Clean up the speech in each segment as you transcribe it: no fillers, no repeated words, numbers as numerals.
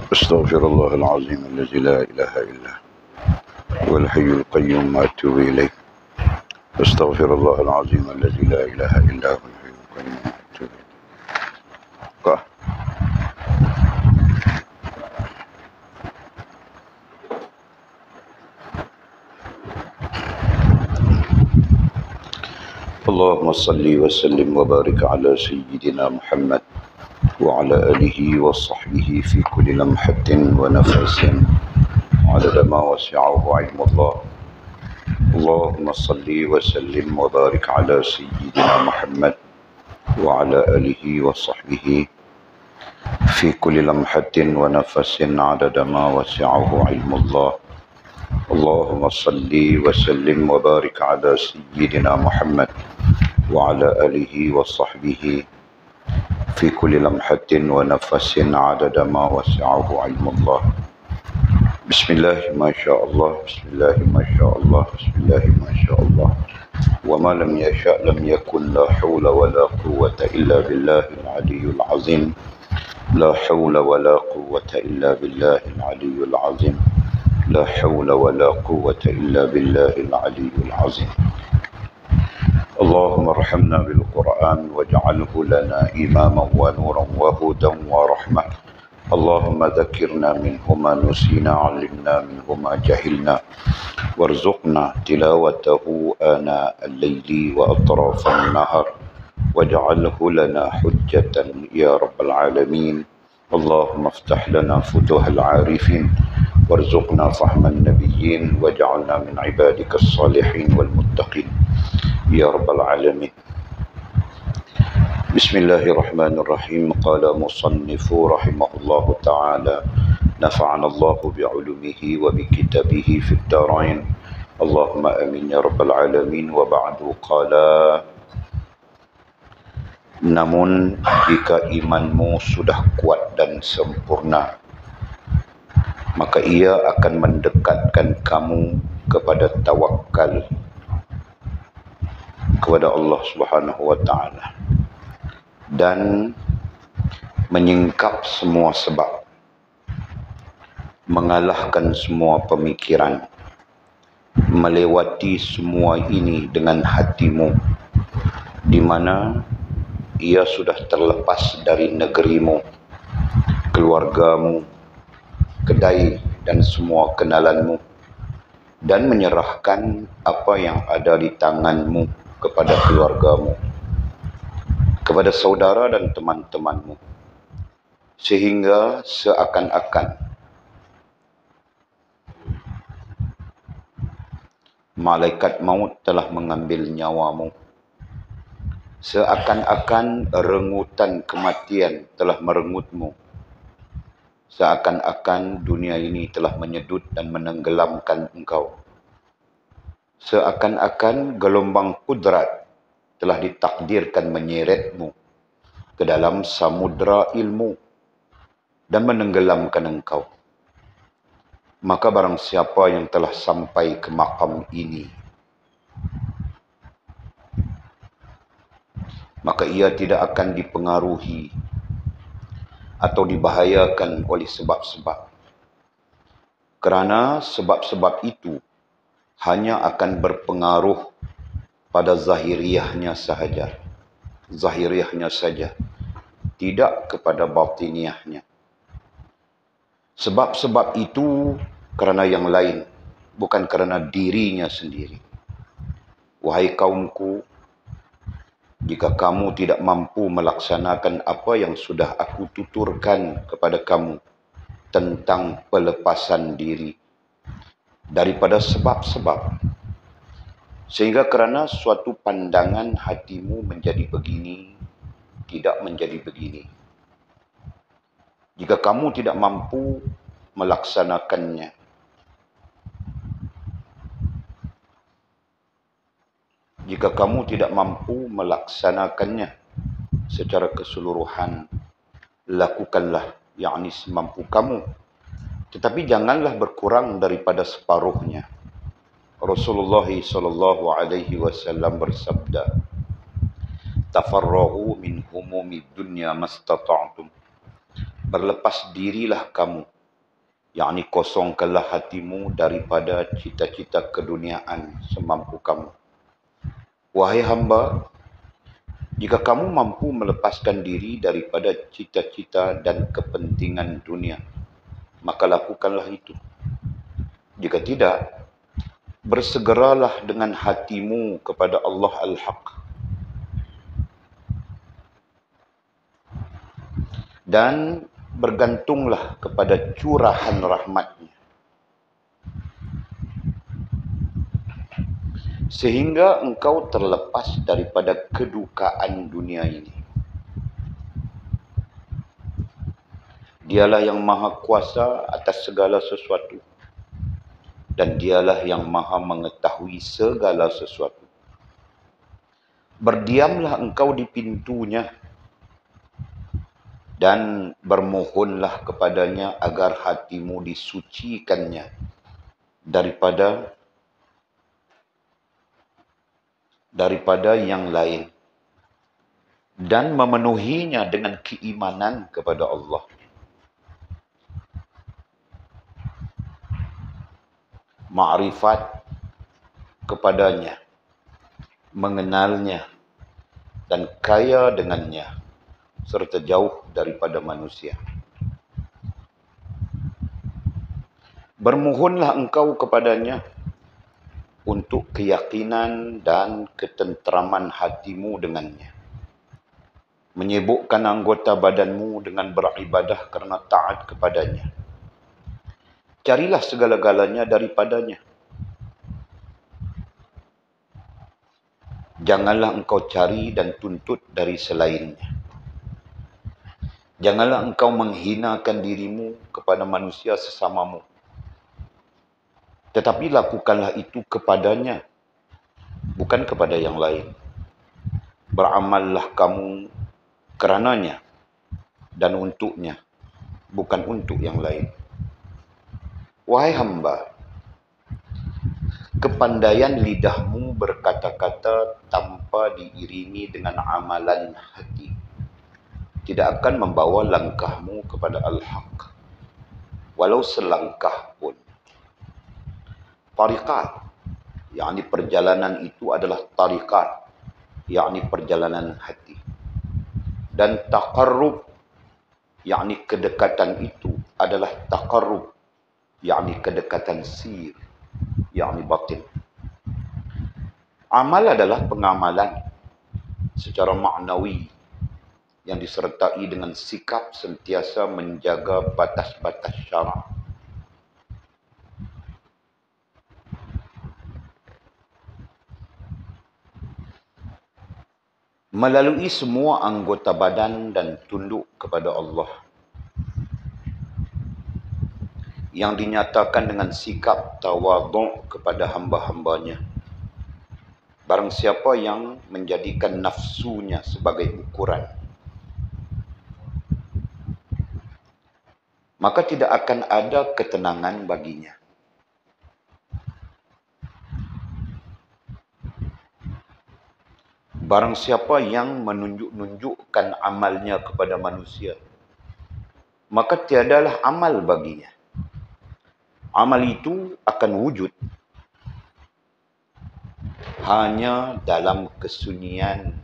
أستغفر الله العظيم الذي لا إله إلا هو الحي القيوم وأتوب إليه. أستغفر الله العظيم الذي لا إله إلا هو الحي القيوم وأتوب إليه. اللهم صل وسلم وبارك على سيدنا محمد وعلى آله وصحبه في كل لمحة ونفس عدد ما وسعه علم الله. اللهم صل وسلم وبارك على سيدنا محمد وعلى آله وصحبه في كل لمحة ونفس عدد ما وسعه علم الله. اللهم صل وسلم وبارك على سيدنا محمد وعلى آله وصحبه في كل لمحة ونفس عدد ما وسعه علم الله. بسم الله ما شاء الله، بسم الله ما شاء الله، بسم الله ما شاء الله، وما لم يشاء لم يكن. لا حول ولا قوة إلا بالله العلي العظيم. لا حول ولا قوة إلا بالله العلي العظيم. لا حول ولا قوة إلا بالله العلي العظيم. اللهم ارحمنا بالقرآن واجعله لنا إماما ونورا وهدى ورحمة. اللهم ذكرنا منه ما نسينا، علمنا منه ما جهلنا، وارزقنا تلاوته آناء الليل وأطراف النهر، واجعله لنا حجة يا رب العالمين. اللهم افتح لنا فتوح العارفين، وارزقنا فهم النبيين، واجعلنا من عبادك الصالحين والمتقين يا رب العالمين. بسم الله الرحمن الرحيم. قال مصنف رحمه الله تعالى: نفعنا الله بعلومه وبكتابه في الدارين، اللهم آمين يا رب العالمين. وبعد قال: namun jika imanmu sudah kuat dan sempurna, maka ia akan mendekatkan kamu kepada tawakal kepada Allah Subhanahu wa taala dan menyingkap semua sebab, mengalahkan semua pemikiran, melewati semua ini dengan hatimu, di mana ia sudah terlepas dari negerimu, keluargamu, kedai dan semua kenalanmu, dan menyerahkan apa yang ada di tanganmu kepada keluargamu, kepada saudara dan teman-temanmu, sehingga seakan-akan malaikat maut telah mengambil nyawamu, seakan-akan rengutan kematian telah merengutmu, seakan-akan dunia ini telah menyedut dan menenggelamkan engkau, seakan-akan gelombang kudrat telah ditakdirkan menyeretmu ke dalam samudra ilmu dan menenggelamkan engkau. Maka barang siapa yang telah sampai ke makam ini, maka ia tidak akan dipengaruhi atau dibahayakan oleh sebab-sebab. Kerana sebab-sebab itu hanya akan berpengaruh pada zahiriahnya sahaja. Zahiriahnya saja, tidak kepada batiniahnya. Sebab-sebab itu kerana yang lain, bukan kerana dirinya sendiri. Wahai kaumku, jika kamu tidak mampu melaksanakan apa yang sudah aku tuturkan kepada kamu tentang pelepasan diri daripada sebab-sebab, sehingga kerana suatu pandangan hatimu menjadi begini, tidak menjadi begini. Jika kamu tidak mampu melaksanakannya, secara keseluruhan, lakukanlah, yakni semampu kamu. Tetapi janganlah berkurang daripada separuhnya. Rasulullah sallallahu alaihi wasallam bersabda: "Tafarraghu min humumid dunya mastata'tum." Berlepas dirilah kamu yakni kosongkanlah hatimu daripada cita-cita keduniaan semampu kamu. Wahai hamba, jika kamu mampu melepaskan diri daripada cita-cita dan kepentingan dunia, maka lakukanlah itu. Jika tidak, bersegeralah dengan hatimu kepada Allah Al-Haq dan bergantunglah kepada curahan rahmat-Nya, sehingga engkau terlepas daripada kedukaan dunia ini. Dialah yang maha kuasa atas segala sesuatu, dan dialah yang maha mengetahui segala sesuatu. Berdiamlah engkau di pintunya dan bermohonlah kepadanya agar hatimu disucikannya daripada yang lain, dan memenuhinya dengan keimanan kepada Allah. Ma'rifat kepadanya, mengenalnya, dan kaya dengannya, serta jauh daripada manusia. Bermohonlah engkau kepadanya untuk keyakinan dan ketenteraman hatimu dengannya. Menyibukkan anggota badanmu dengan beribadah kerana taat kepadanya. Carilah segala-galanya daripadanya. Janganlah engkau cari dan tuntut dari selainnya. Janganlah engkau menghinakan dirimu kepada manusia sesamamu. Tetapi lakukanlah itu kepadanya, bukan kepada yang lain. Beramallah kamu kerananya dan untuknya, bukan untuk yang lain. Wahai hamba, kepandaian lidahmu berkata-kata tanpa diiringi dengan amalan hati tidak akan membawa langkahmu kepada Al-Haq, walau selangkah pun. Tariqat, yakni perjalanan itu adalah tariqat, yakni perjalanan hati. Dan taqarrub, yakni kedekatan itu adalah taqarrub, yakni kedekatan sir, yakni batin. Amal adalah pengamalan secara maknawi yang disertai dengan sikap sentiasa menjaga batas-batas syarak. Melalui semua anggota badan dan tunduk kepada Allah, yang dinyatakan dengan sikap tawadhu' kepada hamba-hambanya. Barang siapa yang menjadikan nafsunya sebagai ukuran, maka tidak akan ada ketenangan baginya. Barang siapa yang menunjuk-nunjukkan amalnya kepada manusia, maka tiadalah amal baginya. Amal itu akan wujud hanya dalam kesunyian,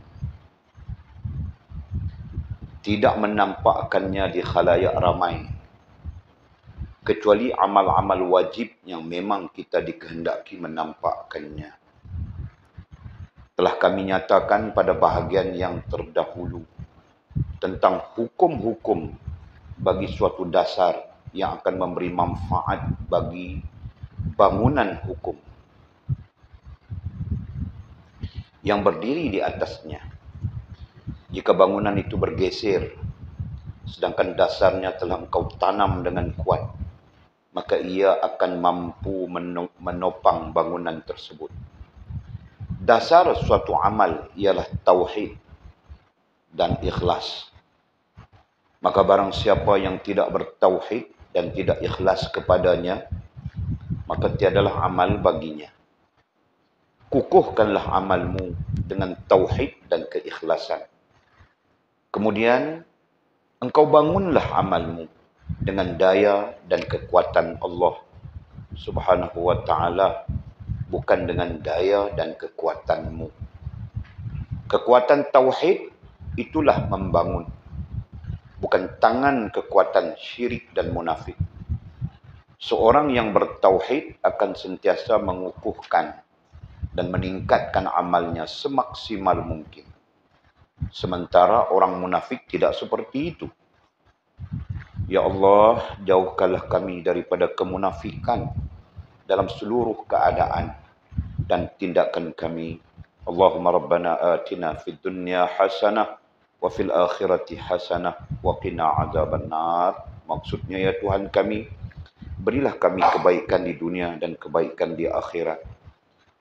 tidak menampakkannya di khalayak ramai, kecuali amal-amal wajib yang memang kita dikehendaki menampakkannya. Telah kami nyatakan pada bahagian yang terdahulu tentang hukum-hukum bagi suatu dasar yang akan memberi manfaat bagi bangunan hukum yang berdiri di atasnya. Jika bangunan itu bergeser, sedangkan dasarnya telah engkau tanam dengan kuat, maka ia akan mampu menopang bangunan tersebut. Dasar suatu amal ialah tauhid dan ikhlas. Maka barang siapa yang tidak bertauhid dan tidak ikhlas kepadanya, maka tiadalah amal baginya. Kukuhkanlah amalmu dengan tauhid dan keikhlasan. Kemudian engkau bangunlah amalmu dengan daya dan kekuatan Allah Subhanahu wa taala, bukan dengan daya dan kekuatanmu. Kekuatan tauhid itulah membangun, bukan tangan kekuatan syirik dan munafik. Seorang yang bertauhid akan sentiasa mengukuhkan dan meningkatkan amalnya semaksimal mungkin. Sementara orang munafik tidak seperti itu. Ya Allah, jauhkanlah kami daripada kemunafikan dalam seluruh keadaan dan tindakan kami. Allahumma rabbana atina fid dunya hasanah wa fil akhirati hasanah wa qina adzabannar. Maksudnya, ya Tuhan kami, berilah kami kebaikan di dunia dan kebaikan di akhirat,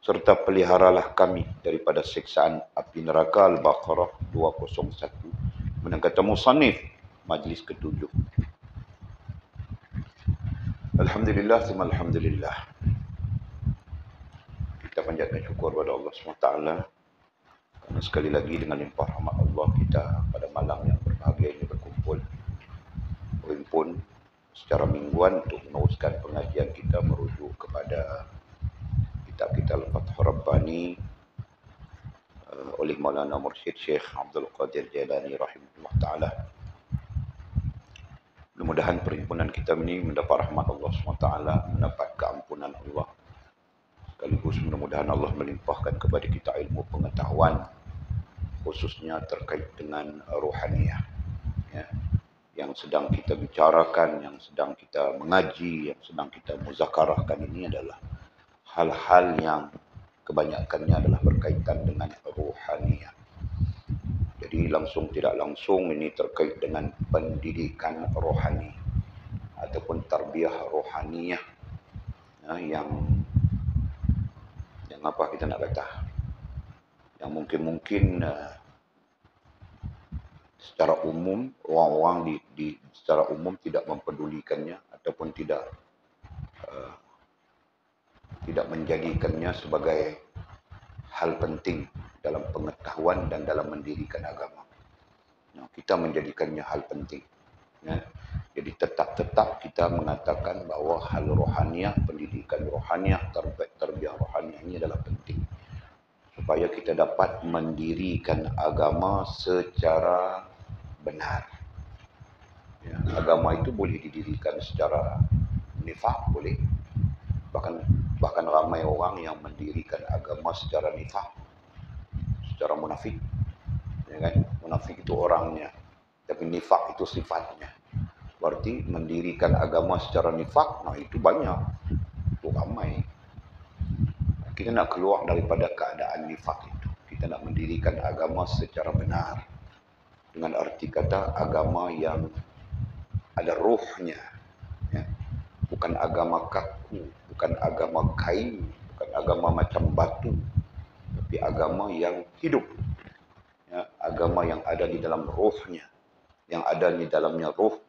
serta peliharalah kami daripada siksaan api neraka. Al-Baqarah 201. Kemudian kata musannif, majlis ke-7. Alhamdulillah, thumma alhamdulillah. Kita panjatkan syukur kepada Allah SWT kerana sekali lagi dengan limpah rahmat Allah kita pada malam yang berbahagia ini berkumpul, berhimpun secara mingguan untuk meneruskan pengajian kita merujuk kepada kitab kita Al-Fathur Rabbani oleh Maulana Mursyid Syekh Abdul Qadir Jailani rahimahullah ta'ala. Mudah-mudahan perhimpunan kita ini mendapat rahmat Allah SWT, mendapat keampunan Allah. Sekaligus mudah-mudahan Allah melimpahkan kepada kita ilmu pengetahuan, khususnya terkait dengan rohaniyah. Ya. Yang sedang kita bicarakan, yang sedang kita mengaji, yang sedang kita muzakarahkan ini adalah hal-hal yang kebanyakannya adalah berkaitan dengan rohaniyah. Jadi langsung tidak langsung ini terkait dengan pendidikan rohani ataupun tarbiyah rohaniyah, yang apa kita nak kata, yang mungkin secara umum orang-orang secara umum tidak mempedulikannya ataupun tidak menjadikannya sebagai hal penting dalam pengetahuan dan dalam mendirikan agama. Nah, kita menjadikannya hal penting. Ya. Jadi tetap kita mengatakan bahawa hal rohaniah, pendidikan rohaniah, tarbiyah rohaniah ini adalah penting. Supaya kita dapat mendirikan agama secara benar. Ya, agama itu boleh didirikan secara nifaq, boleh. Bahkan ramai orang yang mendirikan agama secara nifaq, secara munafik. Ya kan? Munafik itu orangnya, tapi nifaq itu sifatnya. Berarti mendirikan agama secara nifaq, nah itu banyak, itu ramai. Kita nak keluar daripada keadaan nifaq itu. Kita nak mendirikan agama secara benar. Dengan arti kata agama yang ada ruhnya. Ya. Bukan agama kaku, bukan agama kain, bukan agama macam batu. Tapi agama yang hidup. Ya. Agama yang ada di dalam ruhnya. Yang ada di dalamnya ruh.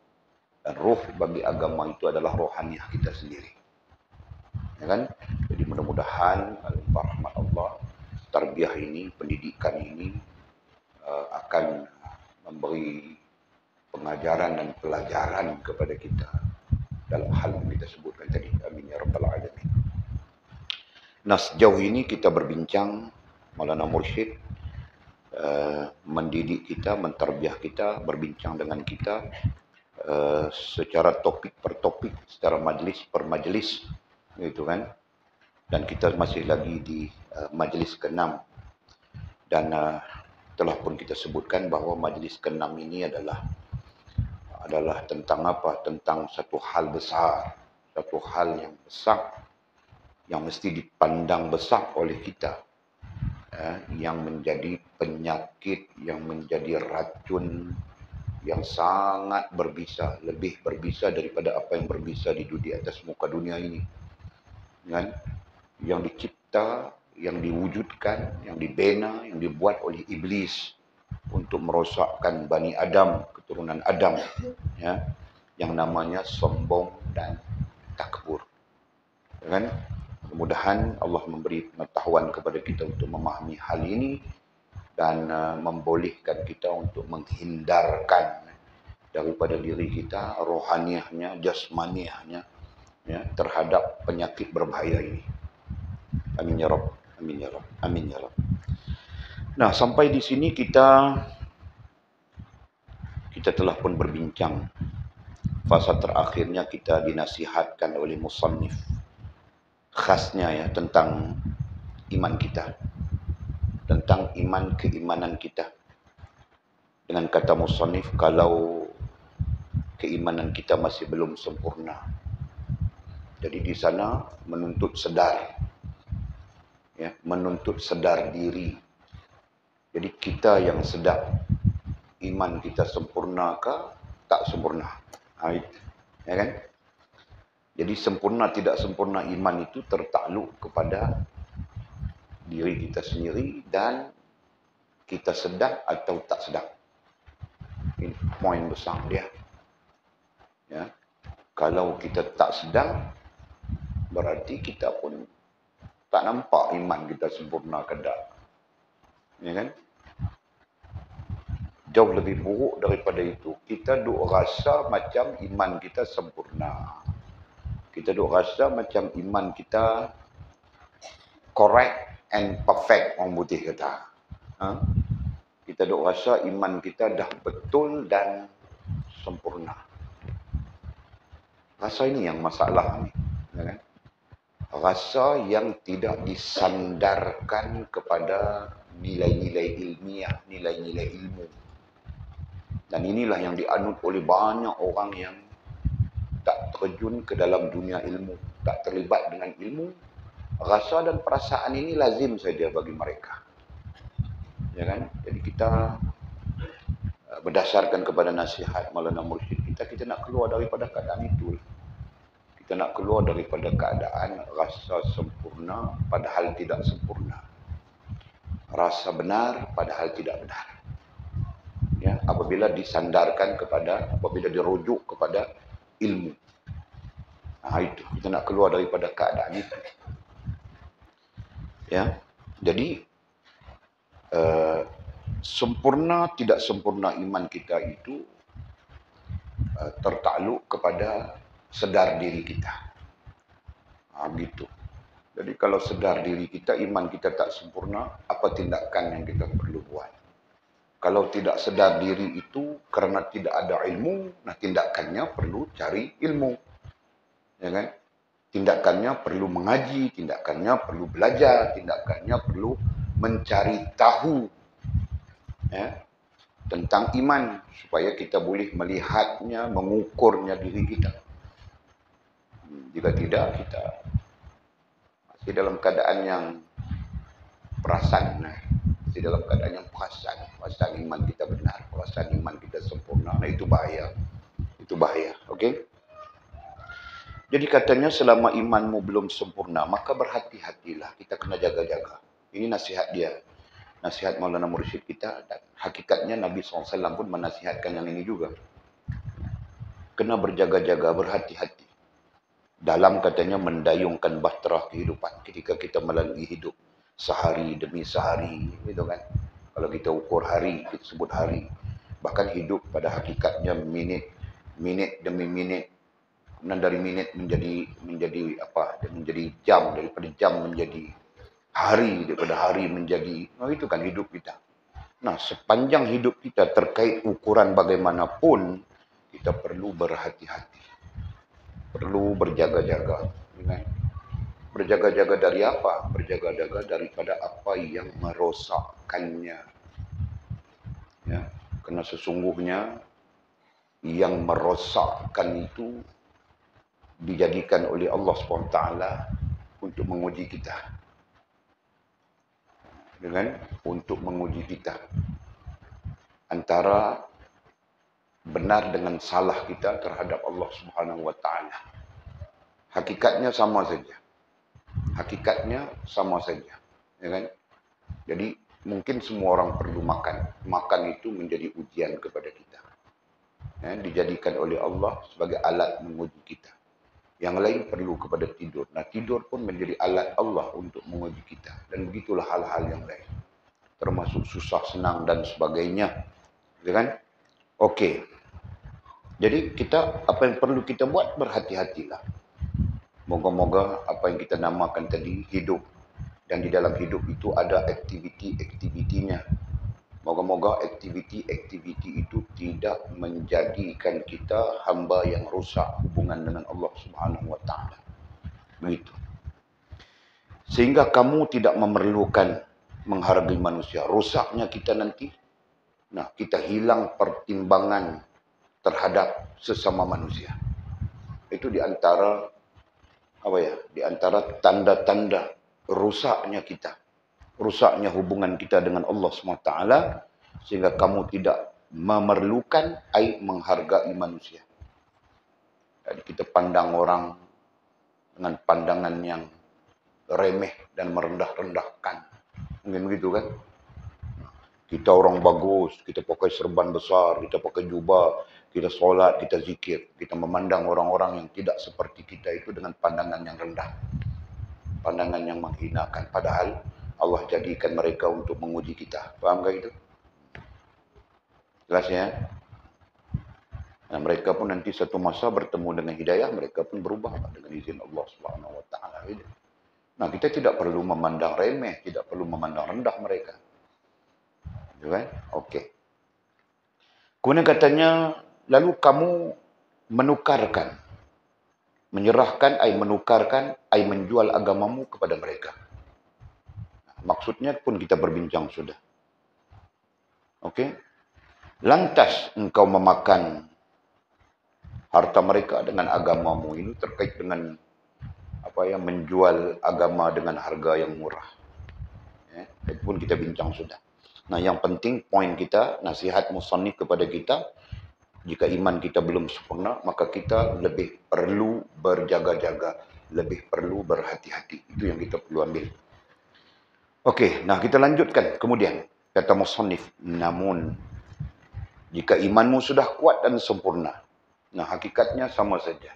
Dan ruh bagi agama itu adalah rohaniah kita sendiri. Ya kan? Jadi mudah-mudahan rahmat Allah, tarbiyah ini, pendidikan ini akan memberi pengajaran dan pelajaran kepada kita dalam hal yang kita sebutkan tadi. Amin ya rabbal alamin. Nah, sejauh ini kita berbincang, Maulana Mursyid mendidik kita, mentarbiyah kita, berbincang dengan kita secara topik per topik, secara majlis per majlis, gitu kan. Dan kita masih lagi di majlis ke-6. Dan telah pun kita sebutkan bahawa majlis ke-6 ini adalah tentang apa? Tentang satu hal besar, satu hal yang besar, yang mesti dipandang besar oleh kita, yang menjadi penyakit, yang menjadi racun, yang sangat berbisa, lebih berbisa daripada apa yang berbisa di atas muka dunia ini. Kan? Yang dicipta, yang diwujudkan, yang dibina, yang dibuat oleh iblis untuk merosakkan Bani Adam, keturunan Adam, ya, yang namanya sombong dan takbur. Kan? Mudah-mudahan Allah memberi pengetahuan kepada kita untuk memahami hal ini dan membolehkan kita untuk menghindarkan daripada diri kita, rohaniahnya, jasmaniahnya, ya, terhadap penyakit berbahaya ini. Amin ya Rabb, amin ya Rabb, amin ya Rabb. Nah, sampai di sini kita telah pun berbincang fasa terakhirnya kita dinasihatkan oleh musannif, khasnya ya tentang iman kita, tentang keimanan kita. Dengan kata musannif, kalau keimanan kita masih belum sempurna, jadi di sana menuntut sadar, ya, menuntut sadar diri. Jadi kita yang sedar iman kita sempurna ke tak sempurna, ya kan? Jadi sempurna tidak sempurna iman itu tertakluk kepada diri kita sendiri dan kita sedar atau tak sedar. Ini poin besar dia. Ya. Kalau kita tak sedar, berarti kita pun tak nampak iman kita sempurna ke tak. Ya kan? Jauh lebih buruk daripada itu. Kita duk rasa macam iman kita sempurna. Kita duk rasa macam iman kita correct and perfect, orang putih kata. Kita duk rasa iman kita dah betul dan sempurna. Rasa ini yang masalah ni. Ya kan? Rasa yang tidak disandarkan kepada nilai-nilai ilmiah, nilai-nilai ilmu. Dan inilah yang dianut oleh banyak orang yang tak terjun ke dalam dunia ilmu, tak terlibat dengan ilmu. Rasa dan perasaan ini lazim saja bagi mereka. Ya kan? Jadi kita berdasarkan kepada nasihat Maulana Mursyid kita nak keluar daripada keadaan itu. Kita nak keluar daripada keadaan rasa sempurna padahal tidak sempurna. Rasa benar padahal tidak benar. Ya, apabila dirujuk kepada ilmu. Nah, itu kita nak keluar daripada keadaan itu. Ya, jadi sempurna tidak sempurna iman kita itu tertakluk kepada sedar diri kita. Begitu. Jadi kalau sedar diri kita, iman kita tak sempurna, apa tindakan yang kita perlu buat? Kalau tidak sedar diri itu kerana tidak ada ilmu, nah tindakannya perlu cari ilmu. Ya kan? Tindakannya perlu mengaji, tindakannya perlu belajar, tindakannya perlu mencari tahu, ya, tentang iman supaya kita boleh melihatnya, mengukurnya diri kita. Jika tidak, kita masih dalam keadaan yang perasan, masih dalam keadaan yang perasaan iman kita benar, perasaan iman kita sempurna. Nah, itu bahaya. Itu bahaya, okey? Jadi katanya selama imanmu belum sempurna, maka berhati-hatilah. Kita kena jaga-jaga. Ini nasihat dia. Nasihat Maulana Mursyid kita. Dan hakikatnya Nabi SAW pun menasihatkan yang ini juga. Kena berjaga-jaga, berhati-hati. Dalam katanya mendayungkan bahtera kehidupan. Ketika kita melalui hidup sehari demi sehari. Gitu kan. Kalau kita ukur hari, kita sebut hari. Bahkan hidup pada hakikatnya minit demi minit. Dan dari minit menjadi jam, daripada jam menjadi hari, daripada hari menjadi, itu kan hidup kita. Nah, sepanjang hidup kita terkait ukuran bagaimanapun, kita perlu berhati-hati, perlu berjaga-jaga. Berjaga-jaga dari apa? Berjaga-jaga daripada apa yang merosakkannya. Ya, karena sesungguhnya yang merosakkan itu dijadikan oleh Allah SWT untuk menguji kita. Untuk menguji kita. Antara benar dengan salah kita terhadap Allah SWT. Hakikatnya sama saja. Hakikatnya sama saja. Ya kan? Jadi mungkin semua orang perlu makan. Makan itu menjadi ujian kepada kita. Ya, dijadikan oleh Allah sebagai alat menguji kita. Yang lain perlu kepada tidur. Nah, tidur pun menjadi alat Allah untuk menguji kita. Dan begitulah hal-hal yang lain. Termasuk susah, senang dan sebagainya. Ya kan? Okey. Jadi kita, apa yang perlu kita buat, berhati-hatilah. Moga-moga apa yang kita namakan tadi hidup, dan di dalam hidup itu ada aktiviti-aktivitinya. Moga-moga aktiviti-aktiviti itu tidak menjadikan kita hamba yang rusak hubungan dengan Allah Subhanahu wa taala. Begitu. Sehingga kamu tidak memerlukan menghargai manusia. Rusaknya kita nanti, nah, kita hilang pertimbangan terhadap sesama manusia. Itu di antara di antara tanda-tanda rusaknya kita. Rusaknya hubungan kita dengan Allah SWT, sehingga kamu tidak memerlukan menghargai manusia. Jadi kita pandang orang dengan pandangan yang remeh dan merendah-rendahkan. Mungkin begitu kan? Kita orang bagus, kita pakai serban besar, kita pakai jubah, kita solat, kita zikir. Kita memandang orang-orang yang tidak seperti kita itu dengan pandangan yang rendah. Pandangan yang menghinakan. Padahal Allah jadikan mereka untuk menguji kita. Faham tak itu? Jelas ya? Dan mereka pun nanti satu masa bertemu dengan hidayah, mereka pun berubah dengan izin Allah Subhanahu wa taala. Nah, kita tidak perlu memandang remeh, tidak perlu memandang rendah mereka. Gitu kan? Okey. Kemudian katanya, lalu kamu menukarkan, menyerahkan, menukarkan, menjual agamamu kepada mereka. Maksudnya pun kita berbincang sudah. Okey? Lantas engkau memakan harta mereka dengan agamamu. Ini terkait dengan menjual agama dengan harga yang murah. Itu pun kita bincang sudah. Nah, yang penting poin kita, nasihat musannif kepada kita, jika iman kita belum sempurna, maka kita lebih perlu berjaga-jaga, lebih perlu berhati-hati. Itu yang kita perlu ambil. Okey, nah kita lanjutkan. Kemudian, kata musannif, namun jika imanmu sudah kuat dan sempurna, nah hakikatnya sama saja.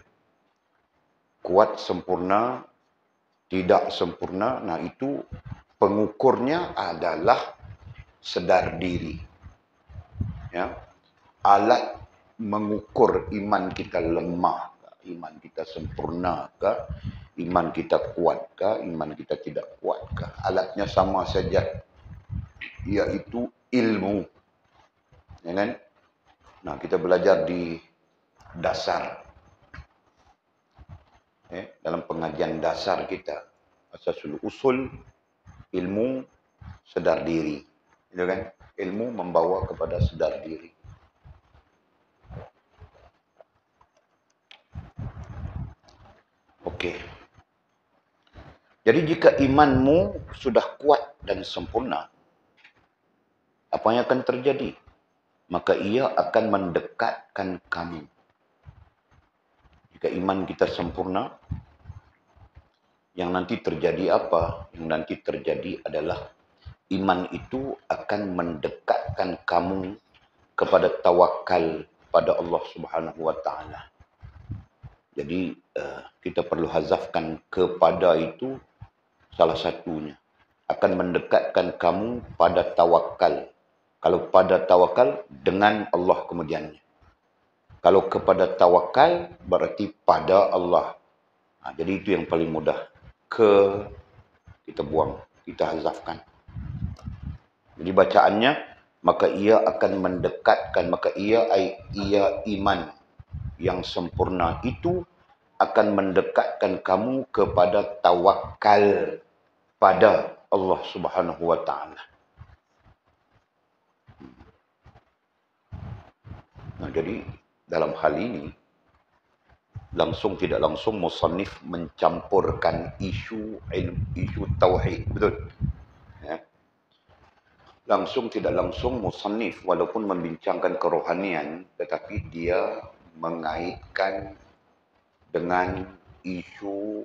Kuat, sempurna, tidak sempurna, nah itu pengukurnya adalah sedar diri. Ya. Alat mengukur iman kita lemah, iman kita sempurna ke, iman kita kuat ke, iman kita tidak kuat ke. Alatnya sama saja, yaitu ilmu. Ya kan? Nah, kita belajar di dasar. Dalam pengajian dasar kita, asasul usul, ilmu, sedar diri. Gitu kan? Ilmu membawa kepada sedar diri. Okey. Jadi jika imanmu sudah kuat dan sempurna, apa yang akan terjadi? Maka ia akan mendekatkan kamu. Jika iman kita sempurna, yang nanti terjadi apa? Yang nanti terjadi adalah iman itu akan mendekatkan kamu kepada tawakal pada Allah Subhanahu wa taala. Jadi kita perlu hazafkan kepada itu salah satunya. Akan mendekatkan kamu pada tawakal. Kalau pada tawakal, dengan Allah kemudiannya. Kalau kepada tawakal, berarti pada Allah. Nah, jadi itu yang paling mudah. Kita buang, kita hazafkan. Jadi bacaannya, maka ia akan mendekatkan, maka ia iman yang sempurna itu akan mendekatkan kamu kepada tawakal pada Allah Subhanahu wa taala. Nah, jadi dalam hal ini langsung tidak langsung musannif mencampurkan isu tauhid, betul? Ya. Langsung tidak langsung musannif walaupun membincangkan kerohanian, tetapi dia mengaitkan dengan isu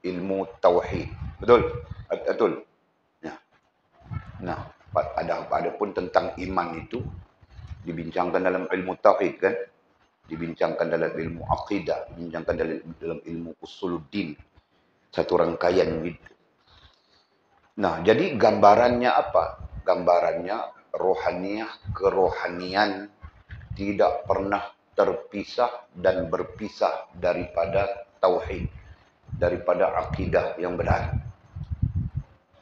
ilmu tauhid. Betul? Betul. Ya. Nah, ada pun tentang iman itu dibincangkan dalam ilmu tauhid kan? Dibincangkan dalam ilmu akidah, dibincangkan dalam ilmu usuluddin. Satu rangkaian gitu. Nah, jadi gambarannya apa? Gambarannya kerohanian tidak pernah terpisah dan berpisah daripada tauhid, daripada akidah yang benar.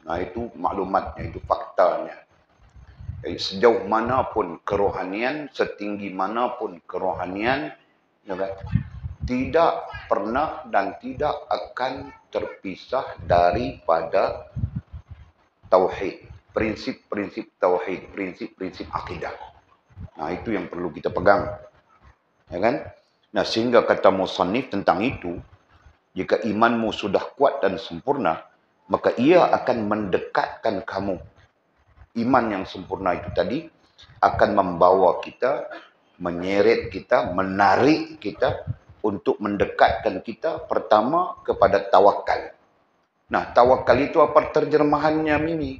Nah, itu maklumatnya, itu faktanya. Sejauh manapun kerohanian, setinggi manapun kerohanian, ya kan, tidak pernah dan tidak akan terpisah daripada tauhid, prinsip-prinsip tauhid, prinsip-prinsip akidah. Nah, itu yang perlu kita pegang. Ya kan? Nah, sehingga kata musannif tentang itu, jika imanmu sudah kuat dan sempurna, maka ia akan mendekatkan kamu. Iman yang sempurna itu tadi akan membawa kita, menyeret kita, menarik kita untuk mendekatkan kita pertama kepada tawakal. Nah, tawakal itu apa terjemahannya, Mimi?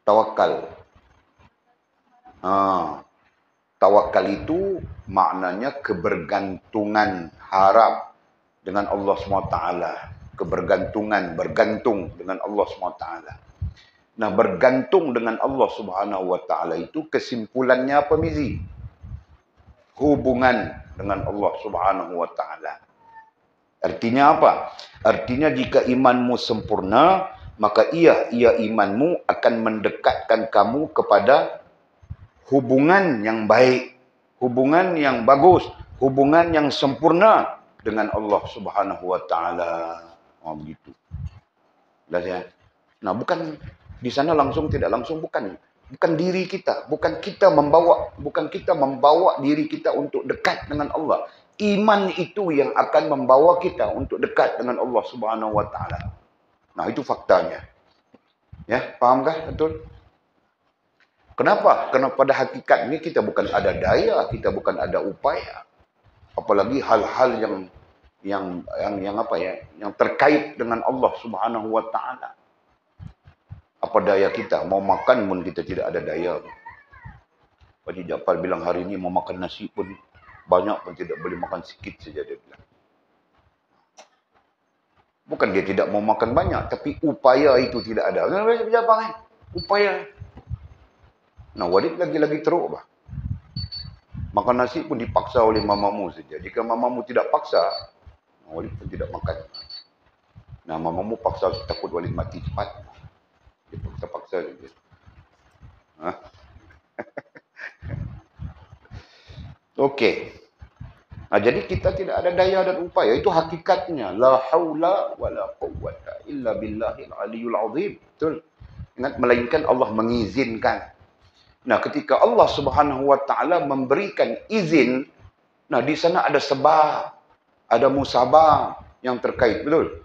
Tawakal. Tawakal itu maknanya kebergantungan, harap dengan Allah SWT. Kebergantungan, bergantung dengan Allah SWT. Nah, bergantung dengan Allah SWT itu kesimpulannya apa, Mizi? Hubungan dengan Allah SWT. Artinya apa? Artinya jika imanmu sempurna, maka ia imanmu akan mendekatkan kamu kepada hubungan yang baik, hubungan yang bagus, hubungan yang sempurna dengan Allah Subhanahu wa taala. Begitu. Ya. Nah, bukan di sana langsung, tidak langsung, bukan diri kita, bukan kita membawa diri kita untuk dekat dengan Allah. Iman itu yang akan membawa kita untuk dekat dengan Allah Subhanahu wa taala. Nah, itu faktanya. Ya, pahamkah? Betul? Kenapa? Karena pada hakikatnya kita bukan ada daya, kita bukan ada upaya. Apalagi hal-hal yang terkait dengan Allah Subhanahu wa taala. Apa daya kita? Mau makan pun kita tidak ada daya. Pak Haji Jaafar bilang hari ini mau makan nasi pun banyak pun tidak boleh, makan sikit saja, dia bilang. Bukan dia tidak mau makan banyak, tapi upaya itu tidak ada. Upaya. Nah, Walid lagi-lagi teruk, bah. Makan nasi pun dipaksa oleh mamamu saja. Jika mamamu tidak paksa, Walid pun tidak makan. Nah, mamamu paksa, takut Walid mati cepat. Dia paksa saja. Okey. Nah, jadi kita tidak ada daya dan upaya. Itu hakikatnya. La haula wa la quwwata illa billahil aliyul azim. Betul. Ingat, melainkan Allah mengizinkan. Nah, ketika Allah Subhanahu wa taala memberikan izin, nah di sana ada sebab, ada musabab yang terkait, betul?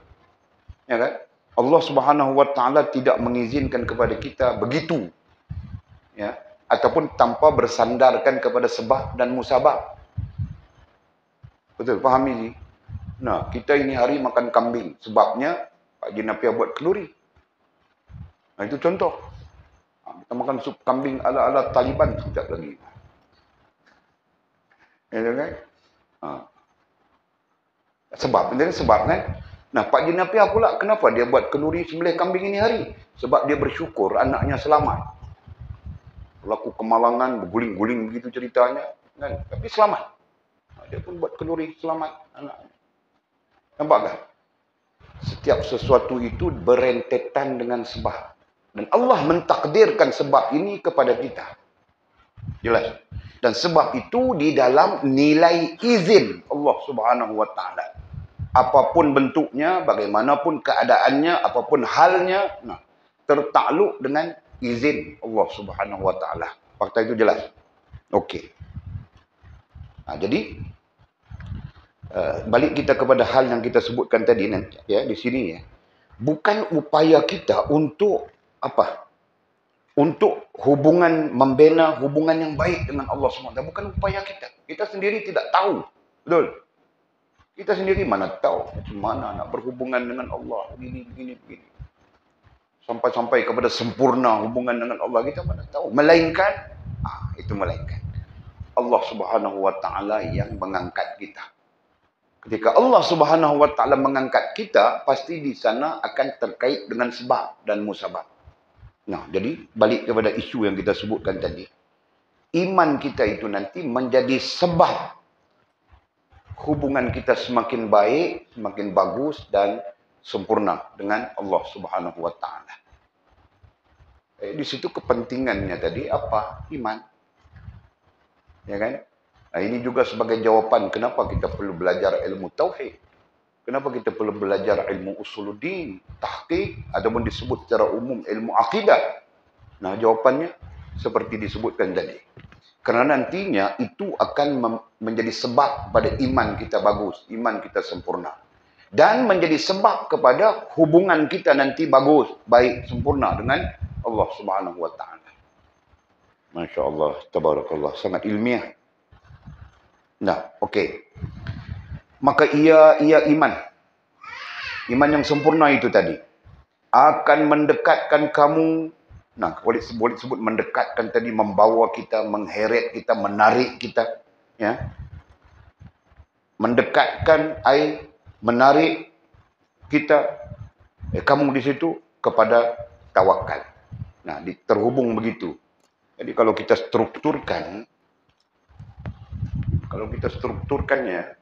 Ya kan? Allah Subhanahu wa taala tidak mengizinkan kepada kita begitu. Ya, ataupun tanpa bersandarkan kepada sebab dan musabab. Betul, faham ini? Nah, kita ini hari makan kambing, sebabnya Pak Haji Nafiah buat keluri. Nah, itu contoh. Kita makan sup kambing ala-ala Taliban sekejap lagi. Ya kan? Sebab kan? Nah, Pak Haji Nafiah pula kenapa dia buat keluri sembelih kambing ini hari? Sebab dia bersyukur anaknya selamat. Pelaku kemalangan, berguling-guling begitu ceritanya, kan? Tapi selamat. Dia pun buat keluri selamat anaknya. Nampak tak? Setiap sesuatu itu berentetan dengan sebab. Dan Allah mentakdirkan sebab ini kepada kita. Jelas. Dan sebab itu di dalam nilai izin Allah Subhanahu wa taala. Apapun bentuknya, bagaimanapun keadaannya, apapun halnya, nah, tertakluk dengan izin Allah Subhanahu wa taala. Fakta itu jelas. Okey. Nah, jadi balik kita kepada hal yang kita sebutkan tadi nanti, ya, di sini, ya. Bukan upaya kita untuk apa? Untuk membina hubungan yang baik dengan Allah SWT. Bukan upaya kita. Kita sendiri tidak tahu. Betul? Kita sendiri mana tahu macam mana nak berhubungan dengan Allah. Begini. Sampai-sampai kepada sempurna hubungan dengan Allah, kita mana tahu. Melainkan, melainkan Allah Subhanahu wa taala yang mengangkat kita. Ketika Allah Subhanahu wa taala mengangkat kita, pasti di sana akan terkait dengan sebab dan musabab. Nah, jadi balik kepada isu yang kita sebutkan tadi. iman kita itu nanti menjadi sebab hubungan kita semakin baik, semakin bagus dan sempurna dengan Allah Subhanahu wa taala. Di situ kepentingannya tadi apa? Iman. Ya kan? Nah, ini juga sebagai jawaban kenapa kita perlu belajar ilmu tauhid. Kenapa kita perlu belajar ilmu usuluddin, tahqiq ataupun disebut secara umum ilmu akidah. Nah, jawabannya seperti disebutkan tadi. Karena nantinya itu akan menjadi sebab pada iman kita bagus, iman kita sempurna. Dan menjadi sebab kepada hubungan kita nanti bagus, baik, sempurna dengan Allah Subhanahu wa taala. Masya Allah, tabarakallah, sangat ilmiah. Nah, okey. Maka ia iman. Iman yang sempurna itu tadi akan mendekatkan kamu. Nah, boleh sebut mendekatkan tadi, membawa kita, mengheret kita, menarik kita, ya. Mendekatkan, menarik kita, kamu di situ kepada tawakal. Nah, terhubung begitu. Jadi kalau kita strukturkannya,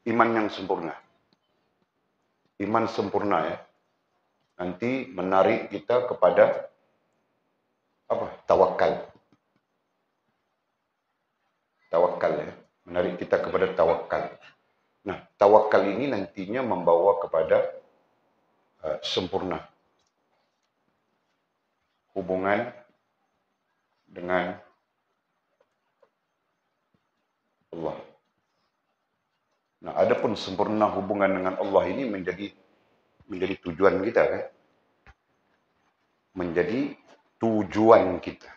iman yang sempurna. Iman sempurna, ya. Nanti menarik kita kepada apa? Tawakal. Tawakal, ya. Menarik kita kepada tawakal. Nah, tawakal ini nantinya membawa kepada sempurna hubungan dengan Allah. Nah, adapun sempurna hubungan dengan Allah ini menjadi tujuan kita, kan? Menjadi tujuan kita.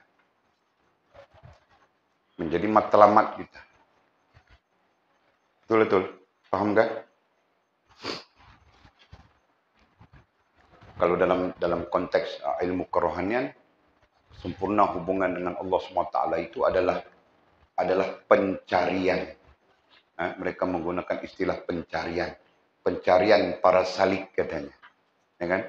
Menjadi matlamat kita. Betul-betul. Paham kan? Kalau dalam konteks ilmu kerohanian, sempurna hubungan dengan Allah SWT itu adalah pencarian. Mereka menggunakan istilah pencarian. Pencarian para salik katanya. Ya kan?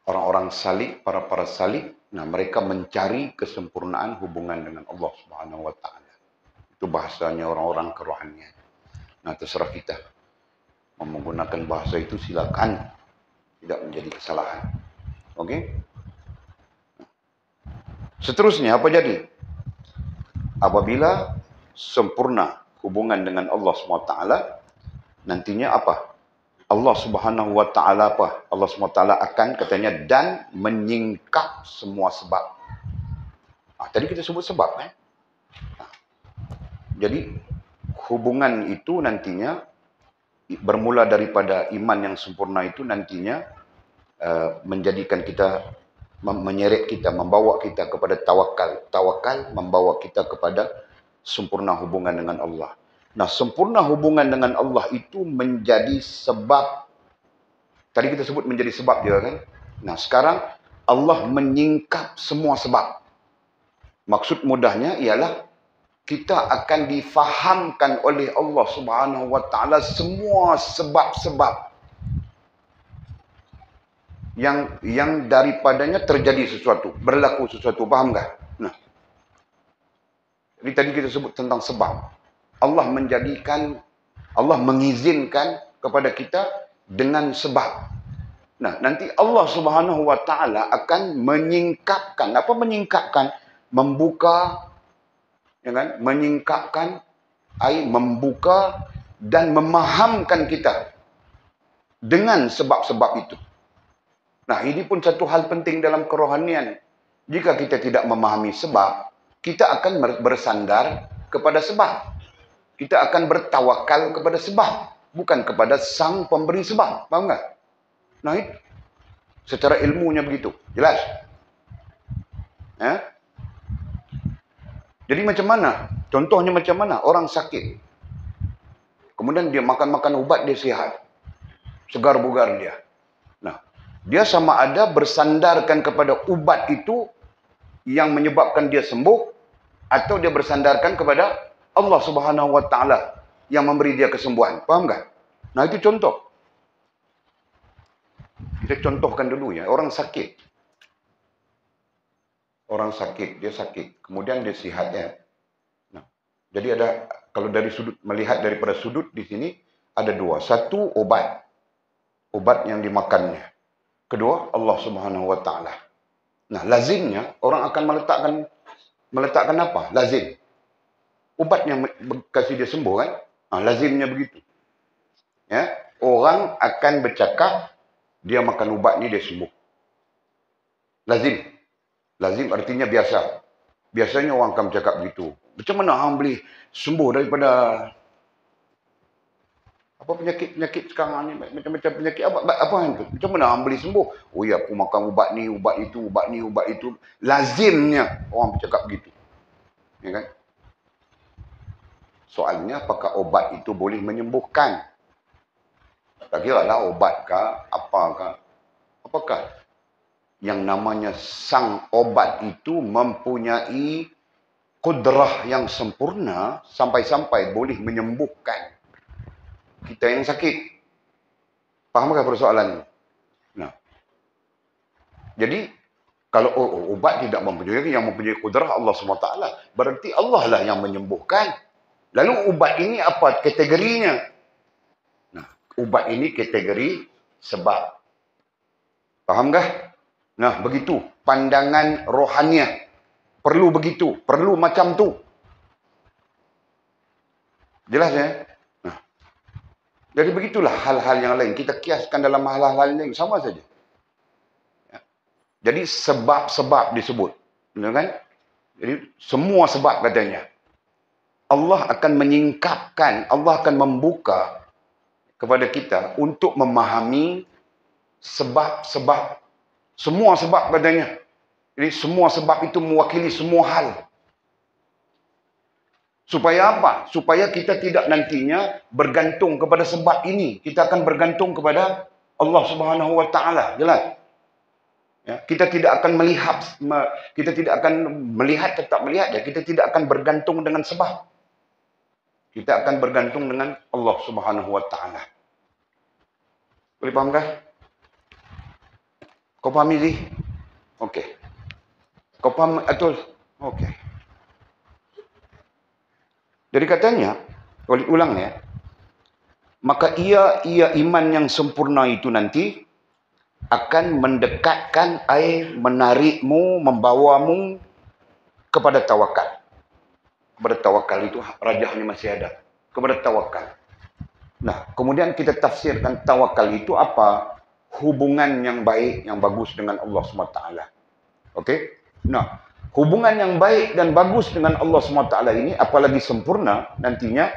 Orang-orang salik, para salik, nah mereka mencari kesempurnaan hubungan dengan Allah Subhanahu wa taala. Itu bahasanya orang-orang kerohanian. Nah, terserah kita. Mau menggunakan bahasa itu silakan. Tidak menjadi kesalahan. Oke? Seterusnya apa jadi? Apabila sempurna hubungan dengan Allah SWT, nantinya apa? Allah Subhanahu wa taala apa? Allah SWT akan katanya dan menyingkap semua sebab. Tadi kita sebut sebab, kan? Jadi hubungan itu nantinya bermula daripada iman yang sempurna itu nantinya menjadikan kita, menyeret kita, membawa kita kepada tawakal. Tawakal membawa kita kepada sempurna hubungan dengan Allah. Nah, sempurna hubungan dengan Allah itu menjadi sebab. Tadi kita sebut menjadi sebab juga, kan? Nah, sekarang Allah menyingkap semua sebab. Maksud mudahnya ialah kita akan difahamkan oleh Allah Subhanahu wa taala semua sebab-sebab yang daripadanya terjadi sesuatu, berlaku sesuatu. Paham tak? Nah, jadi tadi kita sebut tentang sebab. Allah mengizinkan kepada kita dengan sebab. Nah, nanti Allah Subhanahu wa taala akan menyingkapkan. Apa menyingkapkan? Membuka, ya kan? Menyingkapkan, membuka dan memahamkan kita dengan sebab-sebab itu. Nah, ini pun satu hal penting dalam kerohanian. Jika kita tidak memahami sebab, kita akan bersandar kepada sebab. Kita akan bertawakal kepada sebab, bukan kepada sang pemberi sebab. Faham tak? Nah, itu secara ilmunya begitu. Jelas? Ya? Jadi macam mana? Contohnya macam mana? Orang sakit. Kemudian dia makan obat, dia sihat. Segar bugar dia. Nah, dia sama ada bersandarkan kepada ubat itu yang menyebabkan dia sembuh, atau dia bersandarkan kepada Allah Subhanahu wa taala yang memberi dia kesembuhan. Faham tak? Nah, itu contoh. Kita contohkan dulu, ya, orang sakit. Orang sakit, dia sakit. Kemudian dia sihat ya. Nah, jadi ada, kalau dari sudut, melihat daripada sudut di sini, ada dua. Satu, obat. Obat yang dimakannya. Kedua, Allah Subhanahu wa Ta'ala. Nah, lazimnya orang akan meletakkan apa? Lazim. Obat yang kasih dia sembuh kan? Nah, lazimnya begitu. Ya, orang akan bercakap, dia makan ubat ni dia sembuh. Lazim. Lazim artinya biasa. Biasanya orang akan bercakap begitu. Macam mana orang boleh sembuh daripada apa penyakit sekarang ni, macam-macam penyakit apa itu? Macam mana orang boleh sembuh? Oh ya, aku makan ubat ni, ubat itu, ubat ni, ubat itu. Lazimnya orang bercakap begitu. Ya kan? Soalnya apakah obat itu boleh menyembuhkan? Tak kira lah obat kah, apakah. Apakah yang namanya sang obat itu mempunyai kudrah yang sempurna sampai-sampai boleh menyembuhkan kita yang sakit. Fahamkah persoalan ini? Nah, jadi kalau obat tidak mempunyai, yang mempunyai kudrah Allah SWT, berarti Allah lah yang menyembuhkan. Lalu ubat ini apa kategorinya? Nah, ubat ini kategori sebab. Fahamkah? Nah, begitu pandangan rohaniah. Perlu begitu, perlu macam tu. Jelas ya? Nah, jadi begitulah hal-hal yang lain. Kita kiaskan dalam hal-hal lain sama saja. Ya. Jadi sebab-sebab disebut. Benar kan? Jadi semua sebab katanya. Allah akan menyingkapkan, Allah akan membuka kepada kita untuk memahami sebab-sebab. Semua sebab katanya. Jadi semua sebab itu mewakili semua hal. Supaya apa? Supaya kita tidak nantinya bergantung kepada sebab ini. Kita akan bergantung kepada Allah Subhanahu wa Ta'ala. Jelas? Ya, kita tidak akan melihat, tetap melihat ya. Kita tidak akan bergantung dengan sebab. Kita akan bergantung dengan Allah Subhanahu wa Ta'ala. Boleh fahamkah? Kau faham ini? Okey. Kau faham Atul? Okey. Jadi katanya, ulang ya. Maka ia iman yang sempurna itu nanti akan mendekatkan menarikmu, membawamu kepada tawakal. Kepada tawakal itu rajahnya masih ada. Kepada tawakal. Nah, kemudian kita tafsirkan tawakal itu apa? Hubungan yang baik, yang bagus dengan Allah SWT. Okey? Nah, hubungan yang baik dan bagus dengan Allah SWT ini, apalagi sempurna, nantinya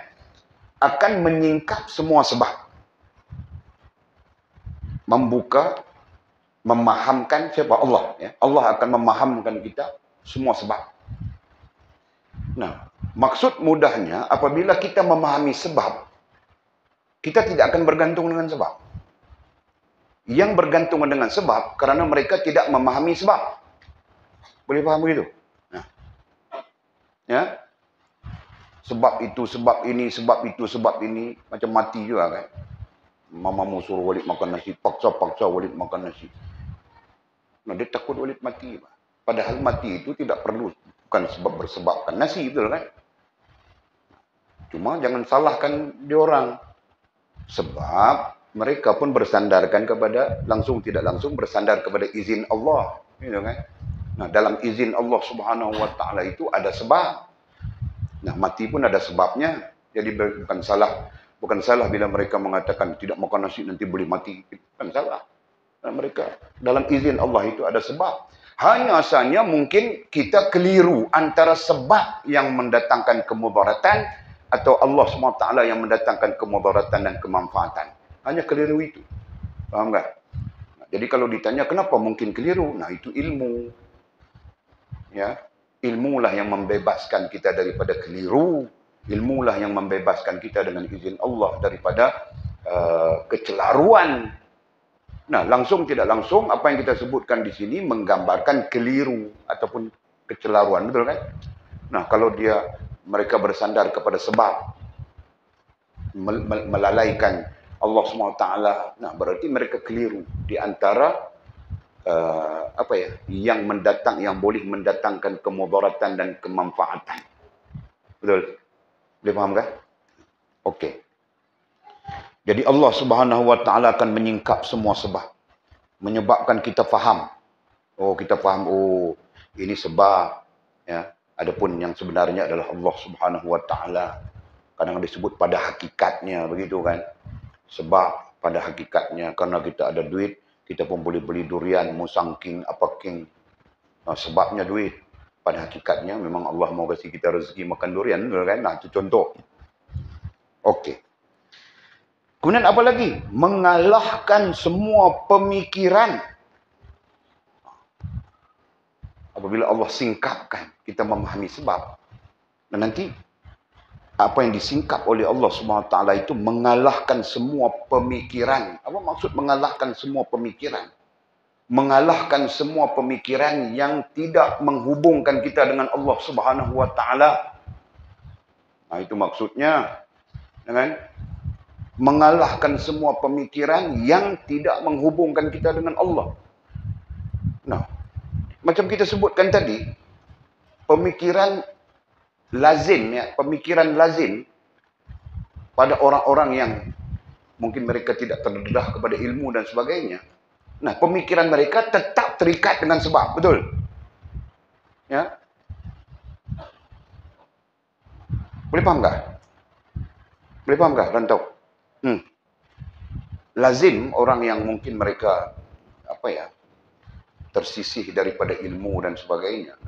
akan menyingkap semua sebab. Membuka, memahamkan siapa? Allah. Ya? Allah akan memahamkan kita semua sebab. Nah, maksud mudahnya, apabila kita memahami sebab, kita tidak akan bergantung dengan sebab. Yang bergantung dengan sebab, kerana mereka tidak memahami sebab. Boleh faham begitu? Nah. Ya? Sebab itu, sebab ini, sebab itu, sebab ini. Macam mati juga kan. Mamamu suruh Walid makan nasi. Paksa-paksa Walid makan nasi. Nah, dia takut Walid mati. Padahal mati itu tidak perlu. Bukan sebab bersebabkan nasi, betul kan? Cuma jangan salahkan dia orang. Sebab mereka pun bersandarkan kepada, langsung tidak langsung bersandar kepada izin Allah. Gitu kan? Nah, dalam izin Allah Subhanahu wa Ta'ala itu ada sebab. Nah, mati pun ada sebabnya. Jadi bukan salah bila mereka mengatakan tidak makan nasi nanti boleh mati. Bukan salah. Dan mereka dalam izin Allah itu ada sebab. Hanya saja mungkin kita keliru antara sebab yang mendatangkan kemudaratan atau Allah SWT yang mendatangkan kemudaratan dan kemanfaatan. Hanya keliru itu. Faham tak? Nah, jadi kalau ditanya kenapa mungkin keliru? Nah, itu ilmu. Ya, ilmulah yang membebaskan kita daripada keliru. Ilmulah yang membebaskan kita dengan izin Allah daripada kecelaruan. Nah, langsung tidak langsung apa yang kita sebutkan di sini menggambarkan keliru ataupun kecelaruan, betul kan? Nah, kalau mereka bersandar kepada sebab, melalaikan Allah SWT, nah berarti mereka keliru di antara yang boleh mendatangkan kemudaratan dan kemanfaatan. Betul? Boleh faham kan? Okey. Jadi Allah Subhanahu Wa Taala akan menyingkap semua sebab, menyebabkan kita faham. Oh, kita faham, oh ini sebab, ya. Adapun yang sebenarnya adalah Allah Subhanahu Wa Taala. Kadang disebut pada hakikatnya, begitu kan? Sebab pada hakikatnya, karena kita ada duit, kita pun boleh beli durian, musang king, apa king. Nah, sebabnya duit. Pada hakikatnya memang Allah mau kasih kita rezeki makan durian, kan? Nah, itu contoh. Okey. Kemudian apa lagi? Mengalahkan semua pemikiran. Apabila Allah singkapkan, kita memahami sebab. Dan nanti, apa yang disingkap oleh Allah SWT itu mengalahkan semua pemikiran. Apa maksud mengalahkan semua pemikiran? Mengalahkan semua pemikiran yang tidak menghubungkan kita dengan Allah SWT. Nah, itu maksudnya. Kan? Mengalahkan semua pemikiran yang tidak menghubungkan kita dengan Allah. Nah, macam kita sebutkan tadi, pemikiran lazim, ya, pemikiran lazim pada orang-orang yang mungkin mereka tidak terdedah kepada ilmu dan sebagainya. Nah, pemikiran mereka tetap terikat dengan sebab, betul? Ya. Boleh faham tak? Boleh faham tak, rantau? Lazim orang yang mungkin mereka tersisih daripada ilmu dan sebagainya,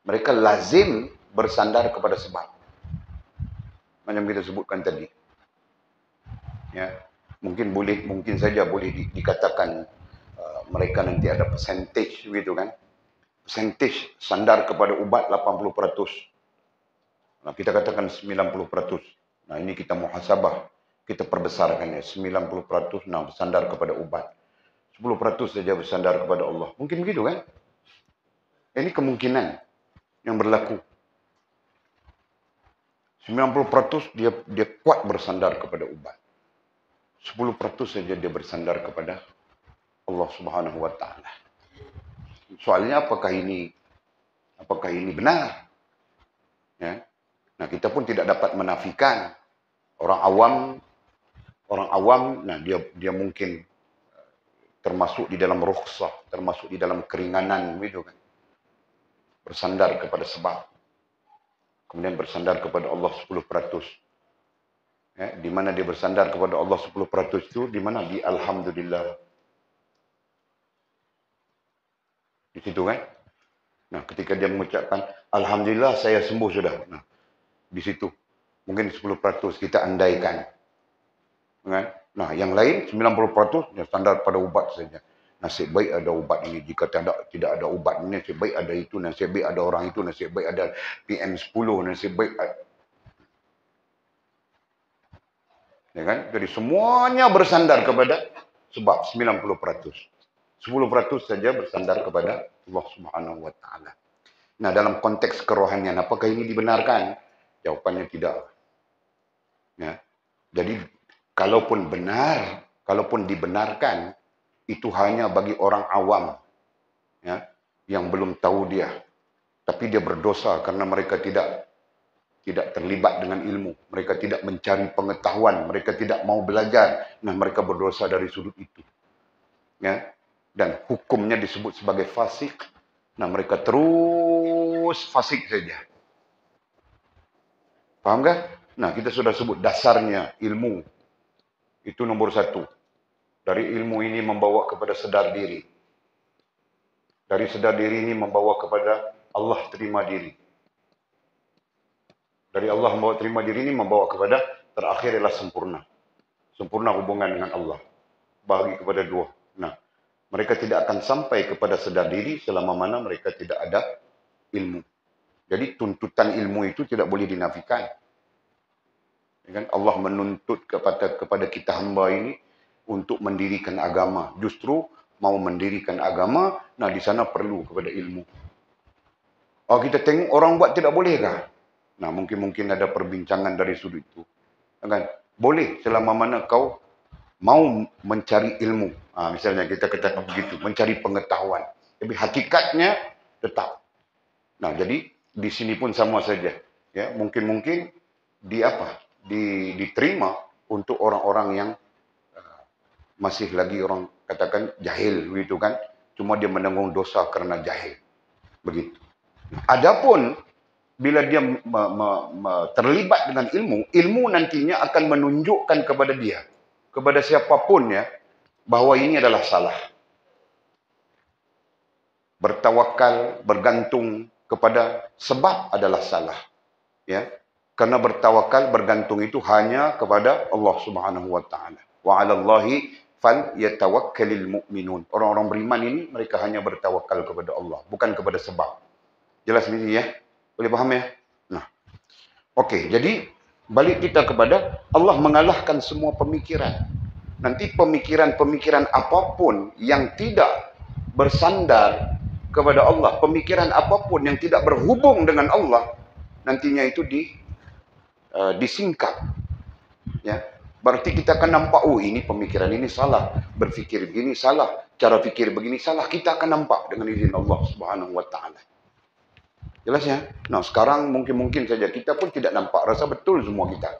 mereka lazim bersandar kepada sebab. Macam kita sebutkan tadi. Ya, mungkin saja boleh dikatakan mereka nanti ada percentage begitu kan. Percentage sandar kepada ubat 80%. Nah, kita katakan 90%. Nah, ini kita muhasabah. Kita perbesarkannya 90%, nah bersandar kepada ubat. 10% saja bersandar kepada Allah. Mungkin begitu kan? Ini kemungkinan yang berlaku. 90% dia kuat bersandar kepada ubat. 10% saja dia bersandar kepada Allah Subhanahu Wa Taala. Soalnya apakah ini benar? Ya. Nah, kita pun tidak dapat menafikan orang awam, nah dia mungkin termasuk di dalam rukhsah, termasuk di dalam keringanan gitu kan. Bersandar kepada sebab. Kemudian bersandar kepada Allah 10%. Ya, di mana dia bersandar kepada Allah 10% itu, di mana? Di Alhamdulillah. Di situ kan? Nah, ketika dia mengucapkan, Alhamdulillah saya sembuh sudah. Nah, di situ. Mungkin 10% kita andaikan. Kan? Nah, yang lain 90% yang standar pada ubat saja. Nasib baik ada ubat ini. Jika tidak ada ubat ini, nasib baik ada itu, nasib baik ada orang itu, nasib baik ada PM10, nasib baik ada... Ya kan? Jadi semuanya bersandar kepada sebab 90%. 10% saja bersandar kepada Allah Subhanahu Wa Taala. Nah, dalam konteks kerohanian, apakah ini dibenarkan? Jawapannya tidak. Ya. Jadi, kalaupun dibenarkan, itu hanya bagi orang awam, ya, yang belum tahu dia. Tapi dia berdosa karena mereka tidak terlibat dengan ilmu. Mereka tidak mencari pengetahuan. Mereka tidak mau belajar. Nah, mereka berdosa dari sudut itu. Ya. Dan hukumnya disebut sebagai fasik. Nah, mereka terus fasik saja. Paham kan? Nah, kita sudah sebut dasarnya ilmu. Itu nomor 1. Dari ilmu ini membawa kepada sedar diri. Dari sedar diri ini membawa kepada Allah terima diri. Dari Allah membawa terima diri ini membawa kepada terakhir adalah sempurna. Sempurna hubungan dengan Allah. Bagi kepada 2. Nah, mereka tidak akan sampai kepada sedar diri selama mana mereka tidak ada ilmu. Jadi tuntutan ilmu itu tidak boleh dinafikan. Allah menuntut kepada kita hamba ini untuk mendirikan agama. Justru mau mendirikan agama, nah di sana perlu kepada ilmu. Oh, kita tengok orang buat tidak bolehkah? Nah, mungkin ada perbincangan dari sudut itu. Kan? Boleh selama mana kau mau mencari ilmu. Misalnya kita katakan begitu, mencari pengetahuan. Tapi hakikatnya tetap. Nah, jadi di sini pun sama saja. Ya, mungkin diterima untuk orang-orang yang masih lagi orang katakan jahil begitu kan. Cuma dia menanggung dosa karena jahil. Begitu. Adapun bila dia terlibat dengan ilmu nantinya akan menunjukkan kepada dia, kepada siapapun ya, bahwa ini adalah salah. Bertawakal, bergantung kepada sebab adalah salah. Ya. Karena bertawakal, bergantung itu hanya kepada Allah Subhanahu wa taala. Wa 'alallahi falyatawakkalul mu'minun. Orang-orang beriman ini mereka hanya bertawakal kepada Allah, bukan kepada sebab. Jelas ini ya? Boleh paham ya? Nah. Okey, jadi balik kita kepada Allah mengalahkan semua pemikiran. Nanti pemikiran-pemikiran apapun yang tidak bersandar kepada Allah, pemikiran apapun yang tidak berhubung dengan Allah, nantinya itu disingkap. Ya. Berarti kita akan nampak, oh ini pemikiran ini salah, berfikir begini salah, cara fikir begini salah. Kita akan nampak dengan izin Allah Subhanahu wa taala. Jelas ya? Nah, sekarang mungkin saja kita pun tidak nampak, rasa betul semua kita.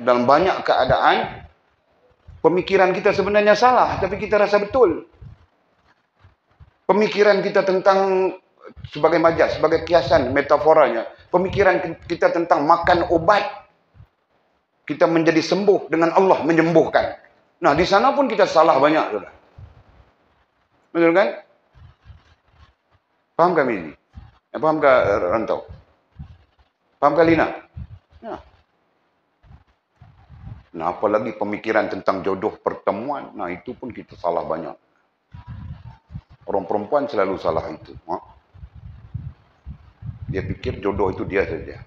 Dalam banyak keadaan pemikiran kita sebenarnya salah, tapi kita rasa betul. Pemikiran kita tentang sebagai majas, sebagai kiasan, metaforanya. Pemikiran kita tentang makan obat. Kita menjadi sembuh dengan Allah menyembuhkan. Nah, di sana pun kita salah banyak. Sudah. Betul kan? Paham kami ini? Paham ke Rantau? Paham ke Lina? Ya. Nah, apalagi pemikiran tentang jodoh pertemuan. Nah, itu pun kita salah banyak. Orang perempuan selalu salah itu. Dia pikir jodoh itu dia saja.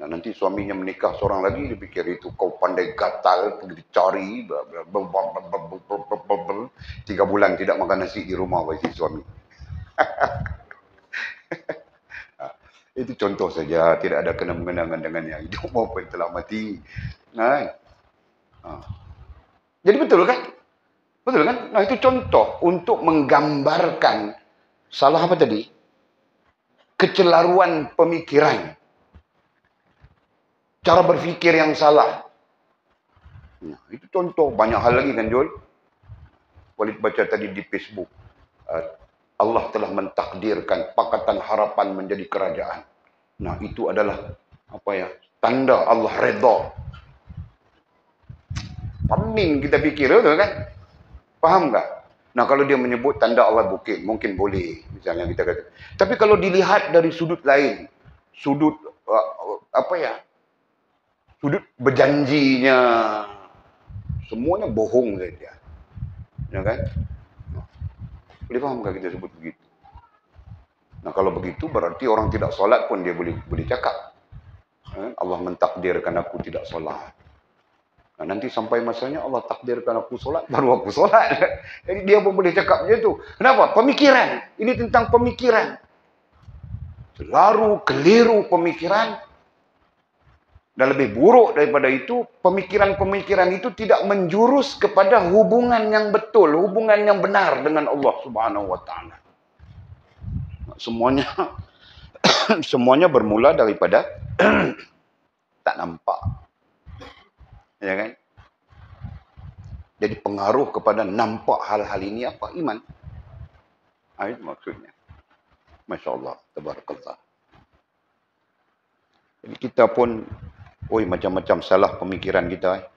Nah, nanti suaminya menikah seorang lagi, dia pikir itu kau pandai gatal, pergi dicari, 3 bulan tidak makan nasi di rumah si suami. Itu contoh saja, tidak ada kena-mengenangan dengan yang hidup maupun telah mati. Jadi betul kan? Betul kan? Nah, itu contoh untuk menggambarkan salah apa tadi? Kecelaruan pemikiran. Cara berfikir yang salah. Nah, itu contoh. Banyak hal lagi kan, Jul? Walid baca tadi di Facebook. Allah telah mentakdirkan Pakatan Harapan menjadi kerajaan. Nah, itu adalah tanda Allah redha. Amin kita fikir, betul kan? Faham tak? Nah, kalau dia menyebut tanda Allah bukit, mungkin boleh. Misalnya kita kata. Tapi kalau dilihat dari sudut lain, sudut sudut berjanjinya, semuanya bohong saja. Ya kan? Boleh faham tak kita sebut begitu? Nah, kalau begitu berarti orang tidak solat pun dia boleh cakap. Allah mentakdirkan aku tidak solat. Nah, nanti sampai masanya Allah takdirkan aku solat, baru aku solat. Jadi dia pun boleh cakap macam itu. Kenapa? Pemikiran. Ini tentang pemikiran. Selalu keliru pemikiran. Dan lebih buruk daripada itu, pemikiran-pemikiran itu tidak menjurus kepada hubungan yang betul, hubungan yang benar dengan Allah Subhanahu wa taala. Semuanya bermula daripada tak nampak. Ya kan? Jadi pengaruh kepada nampak hal-hal ini apa? Iman. Itu maksudnya. Masya Allah. Tabarakallah. Jadi kita pun, macam-macam salah pemikiran kita.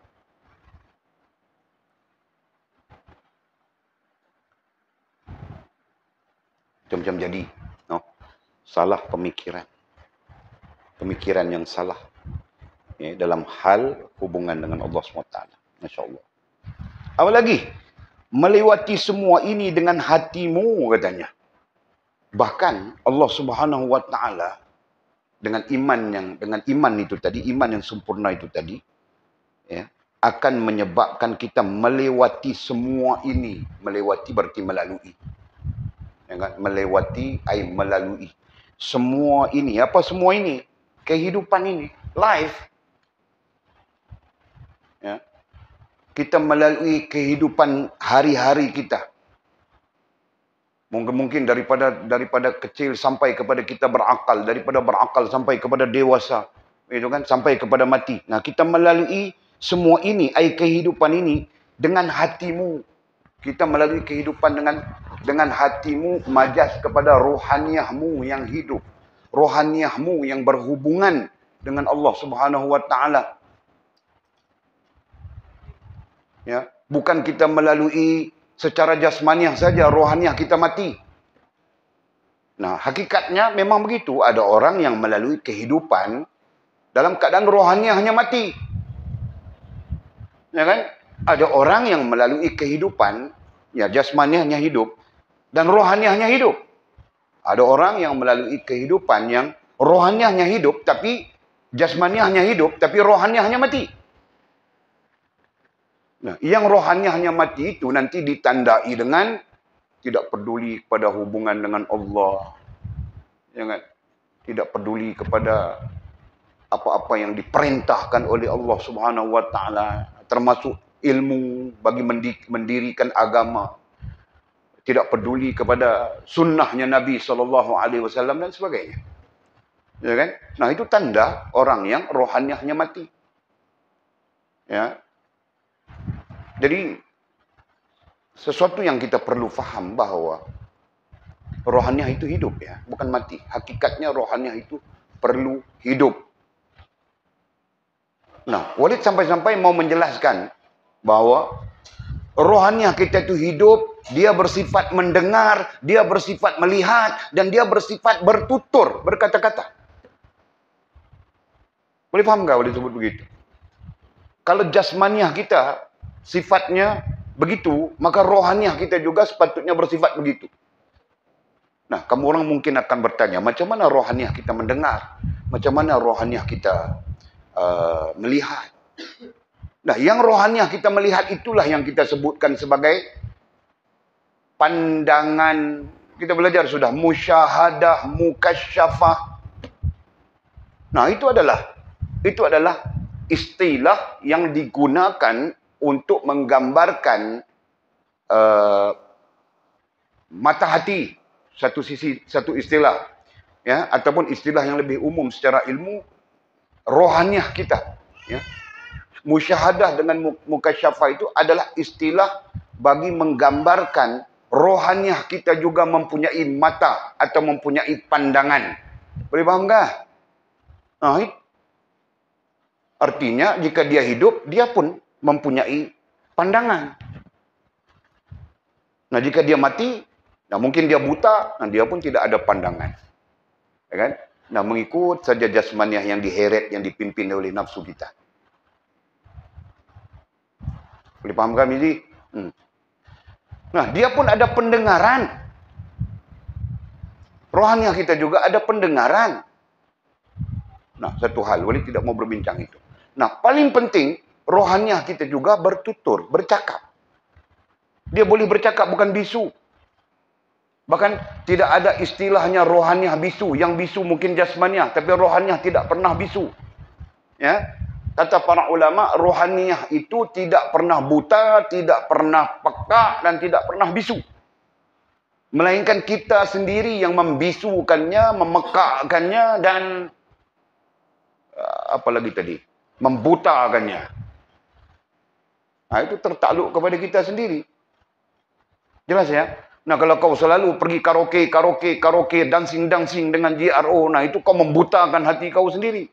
Macam-macam jadi. Salah pemikiran. Pemikiran yang salah. Dalam hal hubungan dengan Allah SWT. Masya Allah. Apa lagi? Melewati semua ini dengan hatimu katanya. Bahkan Allah Subhanahu wa taala dengan iman itu tadi, iman yang sempurna itu tadi, akan menyebabkan kita melewati semua ini. Melewati berarti melalui. Melewati melalui. Semua ini, apa semua ini? Kehidupan ini, life. Ya. Kita melalui kehidupan hari-hari kita. Mungkin daripada kecil sampai kepada kita berakal, daripada berakal sampai kepada dewasa, itu kan, sampai kepada mati. Nah, kita melalui semua ini, kehidupan ini dengan hatimu. Kita melalui kehidupan dengan hatimu, majas kepada rohaniahmu yang hidup, rohaniahmu yang berhubungan dengan Allah Subhanahu wa taala. Ya, bukan kita melalui secara jasmaniah saja, rohaniah kita mati. Nah, hakikatnya memang begitu. Ada orang yang melalui kehidupan dalam keadaan rohaniahnya mati. Ya kan? Ada orang yang melalui kehidupan, ya, jasmaniahnya hidup dan rohaniahnya hidup. Ada orang yang melalui kehidupan yang rohaniahnya hidup tapi jasmaniahnya hidup tapi rohaniahnya mati. Nah, yang rohaniahnya mati itu nanti ditandai dengan tidak peduli kepada hubungan dengan Allah. Jangan tidak peduli kepada apa-apa yang diperintahkan oleh Allah Subhanahu wa taala, termasuk ilmu bagi mendirikan agama. Tidak peduli kepada sunnahnya Nabi SAW dan sebagainya. Ya kan? Nah, itu tanda orang yang rohaniahnya mati. Ya. Jadi, sesuatu yang kita perlu faham bahawa rohaniah itu hidup, ya, bukan mati. Hakikatnya rohaniah itu perlu hidup. Nah, Walid sampai-sampai mau menjelaskan bahawa rohaniah kita itu hidup, dia bersifat mendengar, dia bersifat melihat, dan dia bersifat bertutur, berkata-kata. Boleh faham tak Walid sebut begitu? Kalau jasmaniah kita sifatnya begitu, maka rohaniah kita juga sepatutnya bersifat begitu. Nah, kamu orang mungkin akan bertanya, macam mana rohaniah kita mendengar? Macam mana rohaniah kita melihat? Nah, yang rohaniah kita melihat itulah yang kita sebutkan sebagai pandangan. Kita belajar sudah, musyahadah, mukasyafah. Nah, itu adalah istilah yang digunakan untuk menggambarkan mata hati, satu istilah, ya, ataupun istilah yang lebih umum secara ilmu, rohaniah kita, ya. Musyahadah dengan mukasyafah itu adalah istilah bagi menggambarkan rohaniah kita juga mempunyai mata atau mempunyai pandangan. Boleh faham tak? Nah, artinya jika dia hidup, dia pun mempunyai pandangan. Nah, jika dia mati, nah mungkin dia buta, nah dia pun tidak ada pandangan. Ya kan? Nah, mengikut saja jasmaniah yang diheret, yang dipimpin oleh nafsu kita. Boleh faham kami ini? Nah, dia pun ada pendengaran. Rohaniah kita juga ada pendengaran. Nah, satu hal, Walid tidak mau berbincang itu. Nah, paling penting, rohaniah kita juga bertutur, bercakap. Dia boleh bercakap, bukan bisu. Bahkan tidak ada istilahnya rohaniah bisu. Yang bisu mungkin jasmaniah, tapi rohaniah tidak pernah bisu. Ya, kata para ulama, rohaniah itu tidak pernah buta, tidak pernah peka, dan tidak pernah bisu. Melainkan kita sendiri yang membisukannya, memekakannya, dan apa lagi tadi? Membutakannya. Nah, itu tertakluk kepada kita sendiri. Jelas ya? Nah, kalau kau selalu pergi karaoke, dancing dengan JRO, nah itu kau membutakan hati kau sendiri.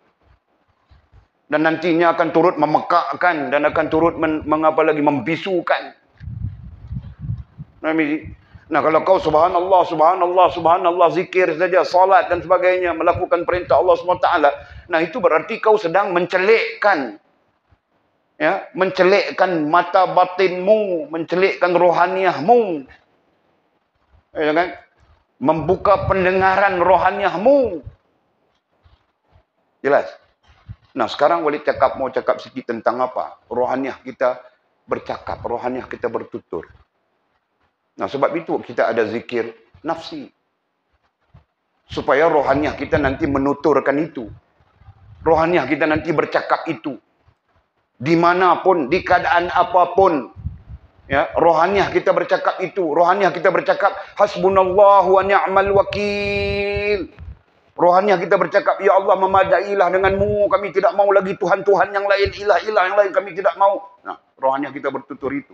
Dan nantinya akan turut memekakkan dan akan turut membisukan. Nah, kalau kau subhanallah, zikir saja, salat dan sebagainya, melakukan perintah Allah SWT, nah itu berarti kau sedang mencelikkan, ya, mencelikkan mata batinmu, mencelikkan rohaniahmu, ya kan? Membuka pendengaran rohaniahmu. Jelas? Nah, sekarang Walid mau cakap sikit tentang apa? Rohaniah kita bercakap, rohaniah kita bertutur. Nah, sebab itu kita ada zikir nafsi. Supaya rohaniah kita nanti menuturkan itu. Rohaniah kita nanti bercakap itu. Dimanapun, di keadaan apapun. Ya, rohaniah kita bercakap itu. Rohaniah kita bercakap, hasbunallahu wa ni'mal wakil. Rohaniah kita bercakap, ya Allah, memadailah denganmu. Kami tidak mau lagi Tuhan-Tuhan yang lain, ilah-ilah yang lain. Kami tidak mau. Nah, rohaniah kita bertutur itu.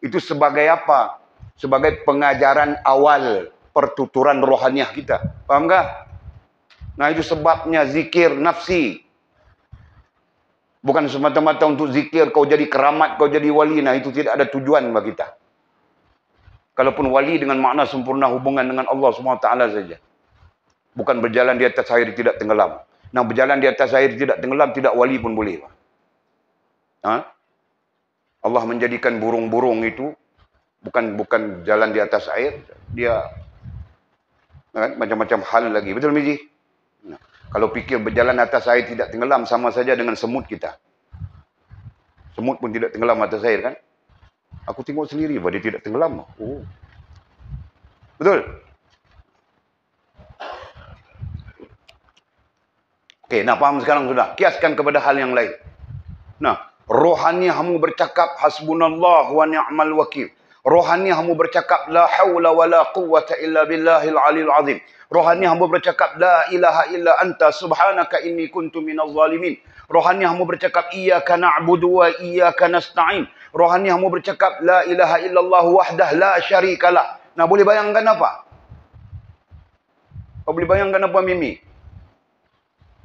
Itu sebagai apa? Sebagai pengajaran awal pertuturan rohaniah kita. Paham tak? Nah, itu sebabnya zikir nafsi. Bukan semata-mata untuk zikir, kau jadi keramat, kau jadi wali. Nah, itu tidak ada tujuan bagi kita. Kalaupun wali dengan makna sempurna hubungan dengan Allah SWT saja. Bukan berjalan di atas air tidak tenggelam. Nah, berjalan di atas air tidak tenggelam, tidak wali pun boleh. Ha? Allah menjadikan burung-burung itu bukan jalan di atas air, dia macam-macam hal lagi. Betul, Miji? Nah, kalau fikir berjalan atas air tidak tenggelam, sama saja dengan semut kita. Semut pun tidak tenggelam atas air, kan? Aku tengok sendiri, dia tidak tenggelam. Oh. Betul? Okey, nah faham sekarang sudah. Kiaskan kepada hal yang lain. Nah, rohaniahmu bercakap, hasbunallah wa ni'mal wakil. Rohaniahmu bercakap, la hawla wa la quwwata illa billahil aliyil azim. Rohaniahmu bercakap, la ilaha illa anta subhanaka inni kuntu minaz zalimin. Rohaniahmu bercakap, iyyaka na'budu wa iyyaka nasta'in. Rohaniahmu bercakap, la ilaha illallah wahdah la syarikalah. Nah, boleh bayangkan apa? Kau boleh bayangkan apa, Mimi?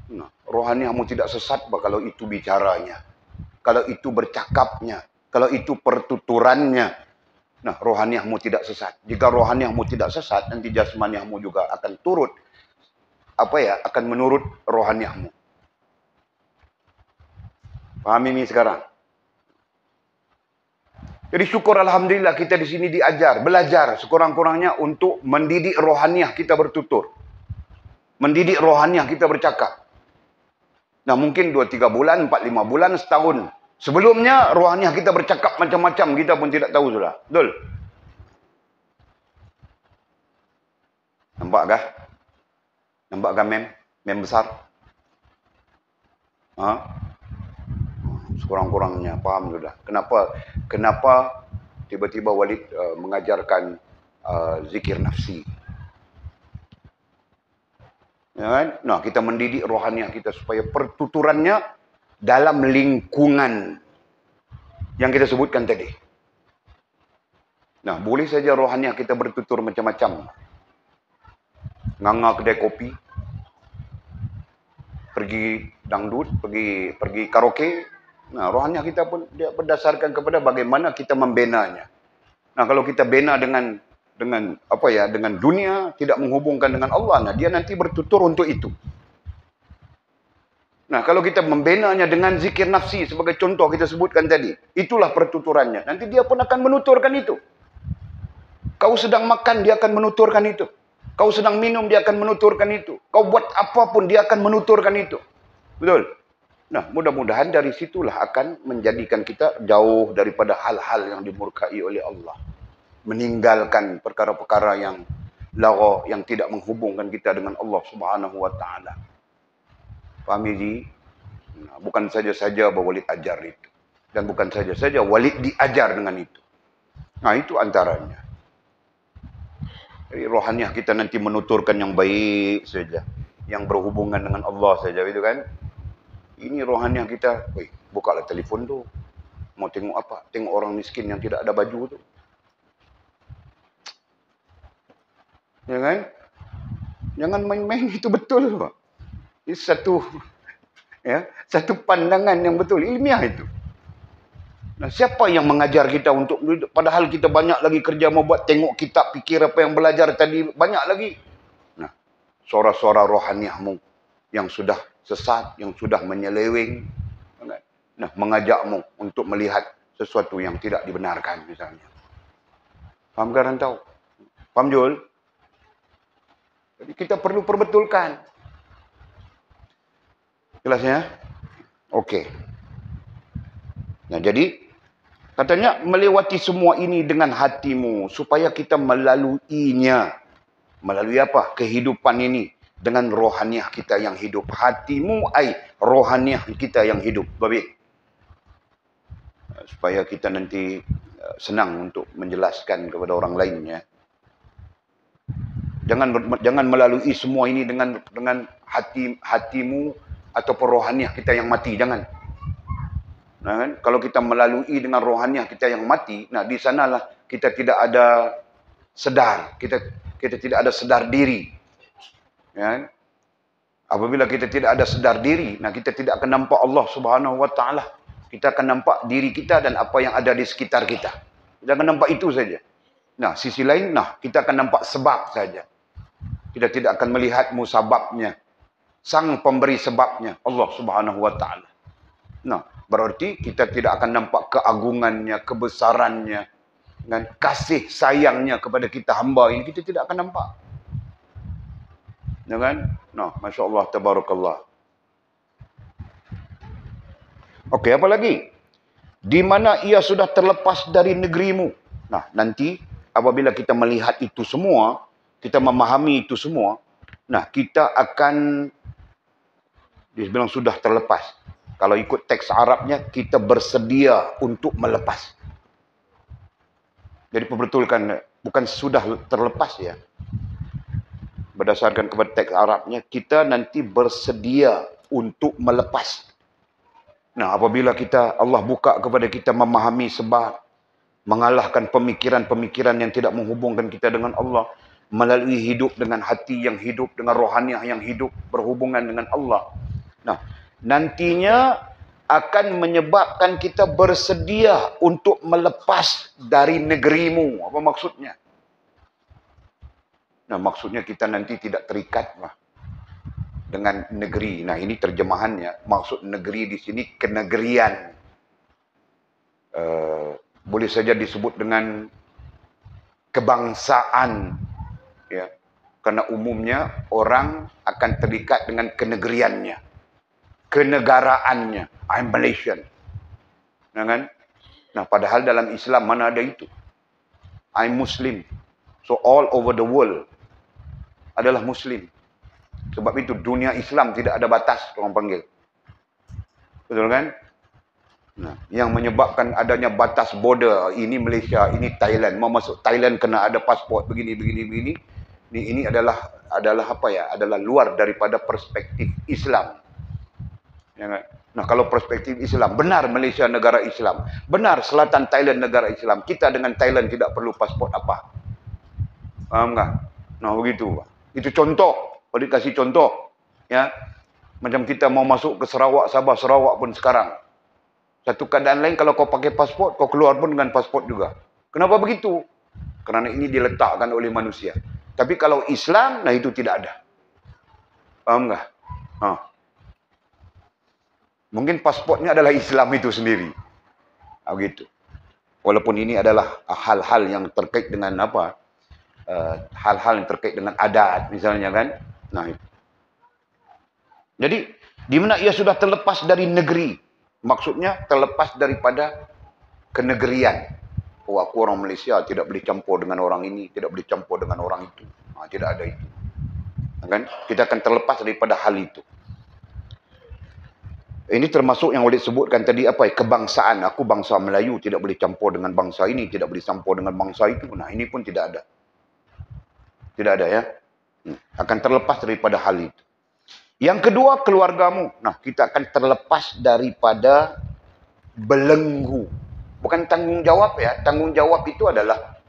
Nah, rohaniahmu tidak sesat kalau itu bicaranya. Kalau itu bercakapnya. Kalau itu pertuturannya. Nah, rohaniahmu tidak sesat. Jika rohaniahmu tidak sesat, nanti jasmaniahmu juga akan turut. Akan menurut rohaniahmu. Paham ini sekarang? Jadi syukur alhamdulillah kita di sini diajar, belajar sekurang-kurangnya untuk mendidik rohaniah kita bertutur. Mendidik rohaniah kita bercakap. Nah, mungkin 2-3 bulan, 4-5 bulan, setahun. Sebelumnya, rohaniah kita bercakap macam-macam. Kita pun tidak tahu sudah. Betul? Nampak kah? Nampak kah, mem? Mem besar? Ha? Sekurang-kurangnya, faham sudah. Kenapa tiba-tiba Walid mengajarkan zikir nafsi? Ya kan? Nah, kita mendidik rohaniah kita supaya pertuturannya dalam lingkungan yang kita sebutkan tadi. Nah, boleh saja rohaniah kita bertutur macam-macam. Nganga kedai kopi, pergi dangdut, pergi karaoke. Nah, rohaniah kita pun dia berdasarkan kepada bagaimana kita membenanya. Nah, kalau kita bina dengan dunia, tidak menghubungkan dengan Allah, nah dia nanti bertutur untuk itu. Nah, kalau kita membenanya dengan zikir nafsi sebagai contoh kita sebutkan tadi, itulah pertuturannya. Nanti dia pun akan menuturkan itu. Kau sedang makan, dia akan menuturkan itu. Kau sedang minum, dia akan menuturkan itu. Kau buat apapun, dia akan menuturkan itu. Betul? Nah, mudah-mudahan dari situlah akan menjadikan kita jauh daripada hal-hal yang dimurkai oleh Allah. Meninggalkan perkara-perkara yang lara, yang tidak menghubungkan kita dengan Allah Subhanahu wa taala. Faham ji? Nah, bukan saja-saja Walid ajar itu. Dan bukan saja-saja Walid diajar dengan itu. Nah, itu antaranya. Jadi rohaniah kita nanti menuturkan yang baik saja, yang berhubungan dengan Allah saja, itu kan? Ini rohaniah kita, bukalah telefon tu. Mau tengok apa? Tengok orang miskin yang tidak ada baju tu. Ya kan? Jangan main-main, itu betul, Pak. Itu satu pandangan yang betul, ilmiah itu. Nah, siapa yang mengajar kita untuk, padahal kita banyak lagi kerja mau buat, tengok kitab, fikir apa yang belajar tadi, banyak lagi. Nah, suara-suara rohaniahmu yang sudah sesat, yang sudah menyeleweng, nah, mengajakmu untuk melihat sesuatu yang tidak dibenarkan misalnya. Faham kan rantau? Faham Jul? Jadi kita perlu perbetulkan. Jelasnya? Okey. Nah, jadi katanya melewati semua ini dengan hatimu supaya kita melaluinya. Melalui apa? Kehidupan ini dengan rohaniah kita yang hidup. Hatimu ai rohaniah kita yang hidup. Baik. supaya kita nanti senang untuk menjelaskan kepada orang lainnya. Jangan melalui semua ini dengan hatimu atau rohaniah kita yang mati, jangan. Nah, kan? Kalau kita melalui dengan rohaniah kita yang mati, nah di sanalah kita tidak ada sedar, kita tidak ada sedar diri. Ya, kan? Apabila kita tidak ada sedar diri, nah kita tidak akan nampak Allah Subhanahu wa taala. Kita akan nampak diri kita dan apa yang ada di sekitar kita. Kita akan nampak itu saja. Nah, sisi lain, nah kita akan nampak sebab saja. Kita tidak akan melihat musababnya. Sang pemberi sebabnya, Allah Subhanahu wa taala. Nah, berarti kita tidak akan nampak keagungannya, kebesarannya, dan kasih sayangnya kepada kita hamba ini, kita tidak akan nampak. Ya kan? Nah, Masya Allah, Tabarakallah. Okey, apa lagi? Di mana ia sudah terlepas dari negerimu. Nah, nanti apabila kita melihat itu semua, kita memahami itu semua, nah kita akan, dia bilang sudah terlepas. Kalau ikut teks Arabnya, kita bersedia untuk melepas. Jadi perbetulkan, bukan sudah terlepas ya. Berdasarkan kepada teks Arabnya, kita nanti bersedia untuk melepas. Nah, apabila Allah buka kepada kita memahami sebab, mengalahkan pemikiran-pemikiran yang tidak menghubungkan kita dengan Allah, melalui hidup dengan hati yang hidup, dengan rohaniah yang hidup, berhubungan dengan Allah. Nah, nantinya akan menyebabkan kita bersedia untuk melepas dari negerimu. Apa maksudnya? Nah, maksudnya kita nanti tidak terikat dengan negeri. Nah, ini terjemahannya. Maksud negeri di sini kenegerian. Boleh saja disebut dengan kebangsaan. Ya. Karena umumnya orang akan terikat dengan kenegeriannya. Kenegaraannya. I'm Malaysian. Nah, kan? Nah, padahal dalam Islam mana ada itu? I'm Muslim. So all over the world adalah Muslim. Sebab itu dunia Islam tidak ada batas, orang panggil. Betul kan? Nah, yang menyebabkan adanya batas border, ini Malaysia, ini Thailand. Mau masuk Thailand kena ada pasport begini. Ini adalah apa ya? Adalah luar daripada perspektif Islam. Ya kan? Nah, kalau perspektif Islam, benar Malaysia negara Islam. Benar Selatan Thailand negara Islam. Kita dengan Thailand tidak perlu pasport apa. Faham tak? Nah, begitu. Itu contoh. Kalau dikasih contoh. Ya. Macam kita mau masuk ke Sarawak, Sabah, Sarawak pun sekarang. Satu keadaan lain kalau kau pakai pasport, kau keluar pun dengan pasport juga. Kenapa begitu? Kerana ini diletakkan oleh manusia. Tapi kalau Islam, nah itu tidak ada. Faham tak? Mungkin pasportnya adalah Islam itu sendiri. Begitu. Walaupun ini adalah hal-hal yang terkait dengan apa? Hal-hal yang terkait dengan adat misalnya kan. Nah, jadi di mana ia sudah terlepas dari negeri, maksudnya terlepas daripada kenegerian. Oh, aku orang Malaysia, tidak boleh campur dengan orang ini, tidak boleh campur dengan orang itu. Tidak ada itu. Kan? Kita akan terlepas daripada hal itu. Ini termasuk yang boleh sebutkan tadi apa ya, kebangsaan. Aku bangsa Melayu, tidak boleh campur dengan bangsa ini, tidak boleh campur dengan bangsa itu. Nah, ini pun tidak ada. Tidak ada ya. Akan terlepas daripada hal itu. Yang kedua, keluargamu. Nah, kita akan terlepas daripada belenggu. Bukan tanggung jawab ya. Tanggung jawab itu adalah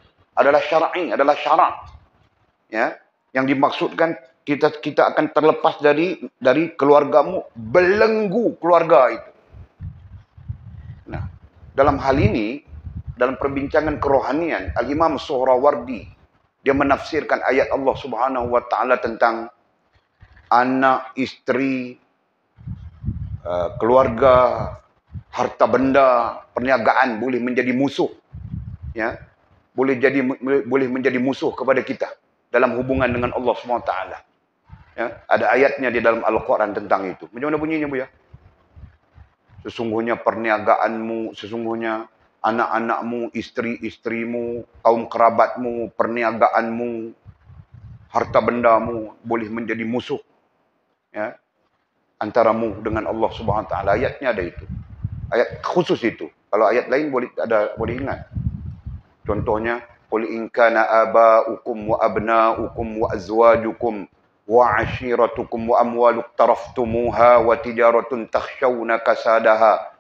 syar'i, adalah syarak. Ya. Yang dimaksudkan kita akan terlepas dari keluargamu, belenggu keluarga itu. Nah, dalam hal ini, dalam perbincangan kerohanian, Al-Imam Suhrawardi, dia menafsirkan ayat Allah Subhanahu wa taala tentang anak, isteri, keluarga, harta benda, perniagaan boleh menjadi musuh. Ya. Boleh menjadi musuh kepada kita dalam hubungan dengan Allah Subhanahu wa taala. Ya, ada ayatnya di dalam Al-Quran tentang itu. Macam mana bunyinya, Bu ya? Sesungguhnya perniagaanmu, sesungguhnya anak-anakmu, isteri-istrimu, kaum kerabatmu, perniagaanmu, harta bendamu boleh menjadi musuh. Ya, antaramu dengan Allah Subhanahu wa taala. Ayatnya ada itu. Ayat khusus itu. Kalau ayat lain boleh ingat. Contohnya, qul in kana aba'ukum wa abna'ukum wa azwajukum wa ashiratukum wa amwalu iqtaraftumuha wa tijaratun takhshawna kasadaha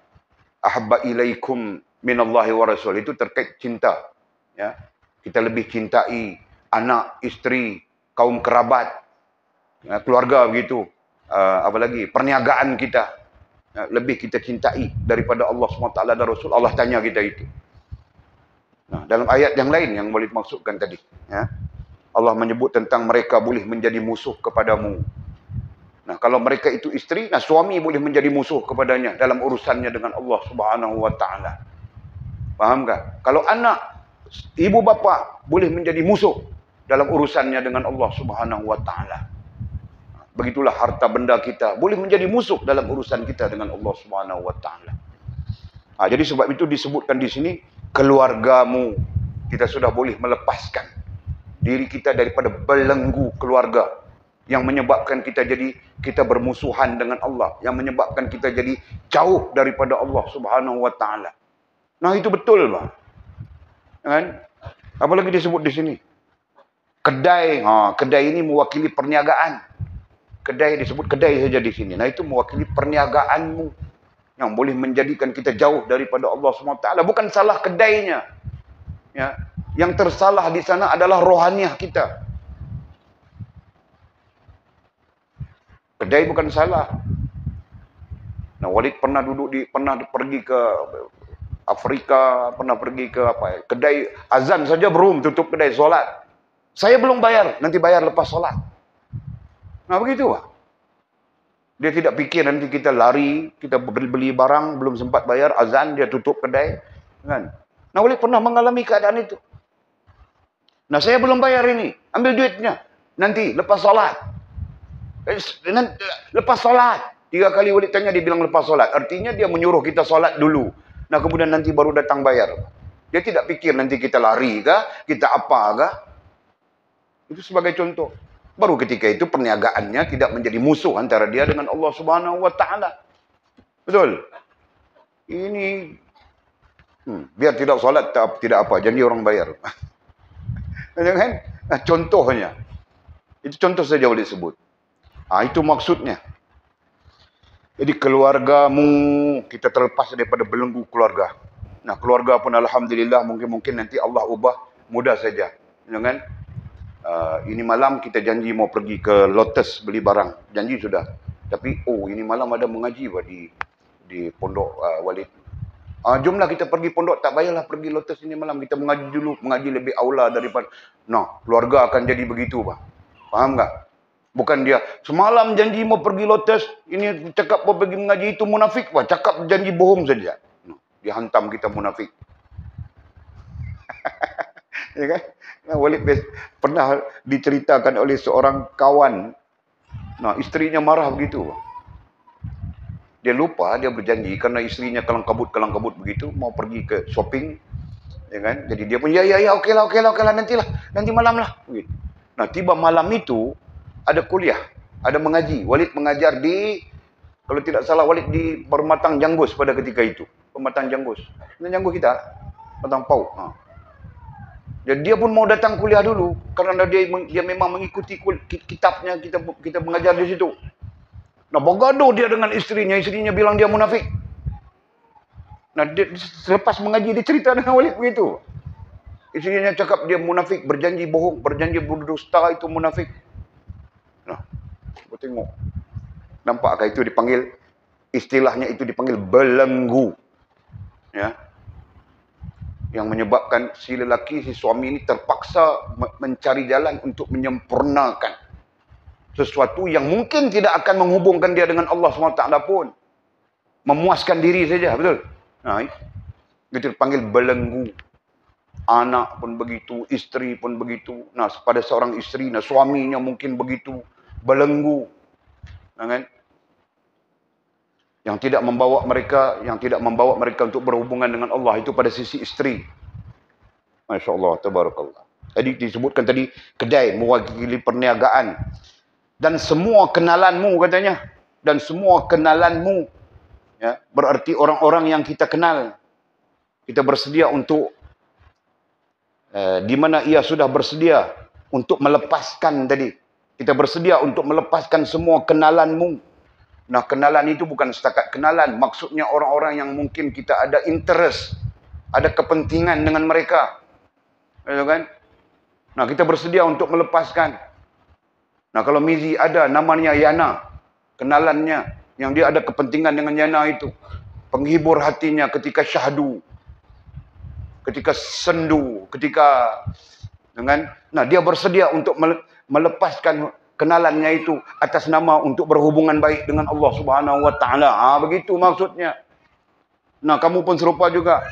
ahabba ilaikum minallahi wa rasul. Itu terkait cinta. Ya. Kita lebih cintai anak, isteri, kaum kerabat, ya, keluarga begitu. Apalagi perniagaan kita. Ya, lebih kita cintai daripada Allah SWT dan Rasul. Allah tanya kita itu. Nah, dalam ayat yang lain yang boleh dimaksudkan tadi. Ya, Allah menyebut tentang mereka boleh menjadi musuh kepadamu. Nah, kalau mereka itu isteri, nah suami boleh menjadi musuh kepadanya dalam urusannya dengan Allah Subhanahu wa taala. Faham tak? Kalau anak, ibu bapa boleh menjadi musuh dalam urusannya dengan Allah Subhanahu wa taala. Begitulah harta benda kita boleh menjadi musuh dalam urusan kita dengan Allah Subhanahu wa taala. Jadi sebab itu disebutkan di sini, keluargamu, kita sudah boleh melepaskan diri kita daripada belenggu keluarga yang menyebabkan kita bermusuhan dengan Allah, yang menyebabkan kita jadi jauh daripada Allah Subhanahu wa taala. Nah, itu betul, Bang. Kan? Apalagi disebut di sini. Kedai, kedai ini mewakili perniagaan. Kedai disebut kedai saja di sini. Nah, itu mewakili perniagaanmu yang boleh menjadikan kita jauh daripada Allah Subhanahu wa taala. Bukan salah kedainya. Ya, yang tersalah di sana adalah rohaniah kita. Kedai bukan salah. Nah, Walid pernah pergi ke Afrika, pernah pergi ke kedai azan saja belum tutup kedai solat. Saya belum bayar, nanti bayar lepas solat. Nah, begitu lah. Dia tidak fikir nanti kita lari, kita beli barang belum sempat bayar, azan dia tutup kedai, kan? Nah, Walid pernah mengalami keadaan itu. Nah, saya belum bayar ini, ambil duitnya. Nanti lepas solat. Lepas solat. 3 kali Walid tanya, dia bilang lepas solat. Artinya dia menyuruh kita solat dulu. Nah, kemudian nanti baru datang bayar. Dia tidak fikir nanti kita lari kah? Kita apa kah? Itu sebagai contoh. Baru ketika itu perniagaannya tidak menjadi musuh antara dia dengan Allah Subhanahu wa taala. Betul? Ini biar tidak solat tidak apa, janji orang bayar. Kan? Nah, contohnya. Itu contoh saja boleh disebut. Itu maksudnya. Jadi keluargamu, kita terlepas daripada belenggu keluarga. Nah, keluarga pun alhamdulillah mungkin nanti Allah ubah mudah saja. Jangan ini malam kita janji mau pergi ke Lotus beli barang. Janji sudah. Tapi ini malam ada mengaji di pondok Walid. Jomlah kita pergi pondok, tak payahlah pergi Lotus ini malam. Kita mengaji dulu, mengaji lebih aula daripada. Nah, keluarga akan jadi begitu, Bang. Faham tak? Bukan dia semalam janji mau pergi Lotus, ini cakap mau pergi mengaji, itu munafik, Pak. Cakap janji bohong saja. Dia hantam kita munafik. Ya kan? Walid pernah diceritakan oleh seorang kawan. Nah, isterinya marah begitu. Dia lupa, dia berjanji karena isterinya kelang-kabut begitu, mau pergi ke shopping. Ya kan? Jadi dia pun ya okeylah nanti malam lah. Begitu. Nah, tiba malam itu ada kuliah, ada mengaji. Walid mengajar kalau tidak salah Walid di Permatang Janggus pada ketika itu. Permatang Janggus. Ini Janggus kita, Permatang Pau. Jadi dia pun mau datang kuliah dulu karena dia memang mengikuti kitabnya, kita mengajar di situ. Nah, bergaduh dia dengan istrinya bilang dia munafik. Nah, dia selepas mengaji dia cerita dengan Walid begitu. Istrinya cakap dia munafik, berjanji bohong, berjanji berdusta, itu munafik. Nah, aku tengok. Nampakkah itu dipanggil, istilahnya itu dipanggil belenggu. Ya. Yang menyebabkan si lelaki, si suami ini terpaksa mencari jalan untuk menyempurnakan sesuatu yang mungkin tidak akan menghubungkan dia dengan Allah SWT pun. Memuaskan diri saja, betul? Nah, itu dipanggil belenggu. Anak pun begitu, isteri pun begitu. Nah, pada seorang isteri, nah suaminya mungkin begitu. Belenggu. Nah, kan? Yang tidak membawa mereka untuk berhubungan dengan Allah, itu pada sisi isteri. Masya Allah, tabarakallah. Tadi disebutkan tadi, kedai mewakili perniagaan. Dan semua kenalanmu katanya. Dan semua kenalanmu. Ya, berarti orang-orang yang kita kenal. Kita bersedia untuk di mana ia sudah bersedia untuk melepaskan tadi. Kita bersedia untuk melepaskan semua kenalanmu. Nah, kenalan itu bukan setakat kenalan. Maksudnya orang-orang yang mungkin kita ada interest, ada kepentingan dengan mereka. Kan? Nah, kita bersedia untuk melepaskan. Nah, kalau Mizi ada namanya Yana, kenalannya, yang dia ada kepentingan dengan Yana itu. Penghibur hatinya ketika syahdu, ketika sendu, ketika dengan, nah dia bersedia untuk melepaskan kenalannya itu atas nama untuk berhubungan baik dengan Allah Subhanahu wa taala. Begitu maksudnya. Nah, kamu pun serupa juga.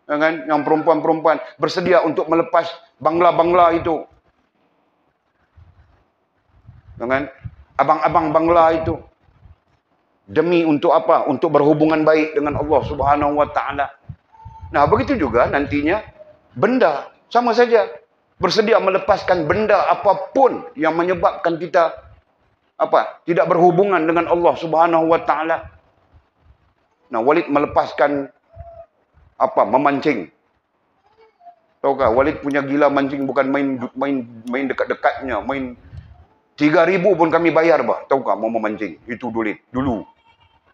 Kan? Yang perempuan-perempuan bersedia untuk melepas bangla-bangla itu. Kan? Abang-abang bangla itu. Demi untuk apa? Untuk berhubungan baik dengan Allah Subhanahu wa taala. Nah, begitu juga nantinya benda sama saja. Bersedia melepaskan benda apapun yang menyebabkan kita tidak berhubungan dengan Allah Subhanahu wa taala. Nah, Walid melepaskan memancing. Tahukah, Walid punya gila mancing, bukan main dekat-dekatnya, main 3.000 pun kami bayar, bah. Tahukah, mau memancing. Itu dulu.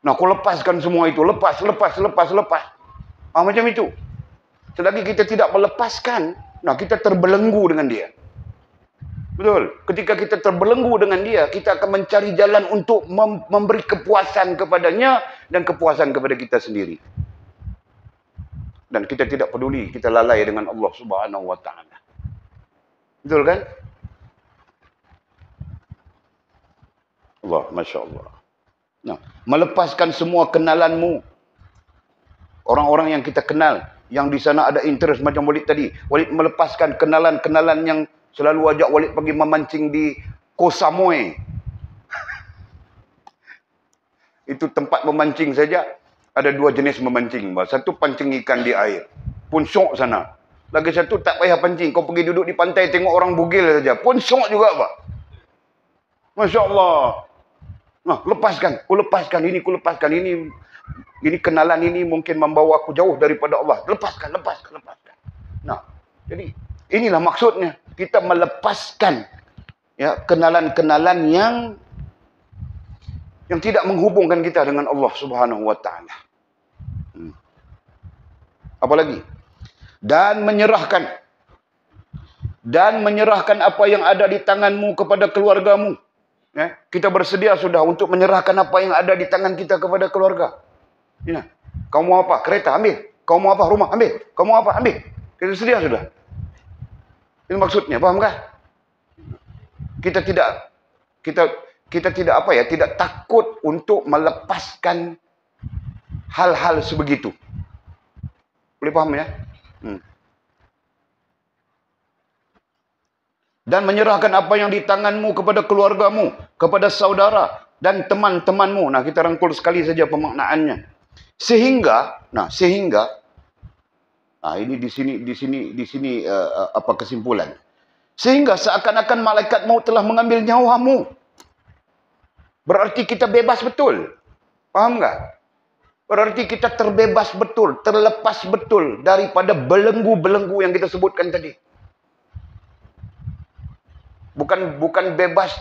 Nah, aku lepaskan semua itu, lepas. Macam itu. Selagi kita tidak melepaskan, nah kita terbelenggu dengan dia. Betul. Ketika kita terbelenggu dengan dia, kita akan mencari jalan untuk memberi kepuasan kepadanya dan kepuasan kepada kita sendiri. Dan kita tidak peduli, kita lalai dengan Allah Subhanahu wa taala. Betul kan? Allah, Masya Allah. Nah, melepaskan semua kenalanmu. Orang-orang yang kita kenal, yang di sana ada interest macam Walid tadi. Walid melepaskan kenalan-kenalan yang selalu ajak Walid pergi memancing di Koh Samui. Itu tempat memancing saja. Ada 2 jenis memancing. Satu pancing ikan di air. Pun syok sana. Lagi satu tak payah pancing. Kau pergi duduk di pantai tengok orang bugil saja. Pun syok juga, Pak. Masya Allah. Nah, lepaskan. Ku lepaskan ini. Ini kenalan ini mungkin membawa aku jauh daripada Allah. Lepaskan. Nah, jadi inilah maksudnya. Kita melepaskan ya kenalan-kenalan yang tidak menghubungkan kita dengan Allah Subhanahu wa taala. Apalagi? Dan menyerahkan apa yang ada di tanganmu kepada keluargamu. Ya, kita bersedia sudah untuk menyerahkan apa yang ada di tangan kita kepada keluarga. Ya, kau mau apa? Kereta, ambil. Kau mau apa? Rumah, ambil. Kau mau apa? Ambil. Kita sedia sudah. Ini maksudnya, pahamkah? Kita tidak tidak takut untuk melepaskan hal-hal sebegitu. Boleh paham ya? Dan menyerahkan apa yang di tanganmu kepada keluargamu, kepada saudara dan teman-temanmu. Nah, kita rangkul sekali saja pemaknaannya. Sehingga ini di sini apa kesimpulan? Sehingga seakan-akan malaikat maut telah mengambil nyawamu. Berarti kita bebas betul. Paham enggak? Berarti kita terbebas betul, terlepas betul daripada belenggu-belenggu yang kita sebutkan tadi. Bukan bebas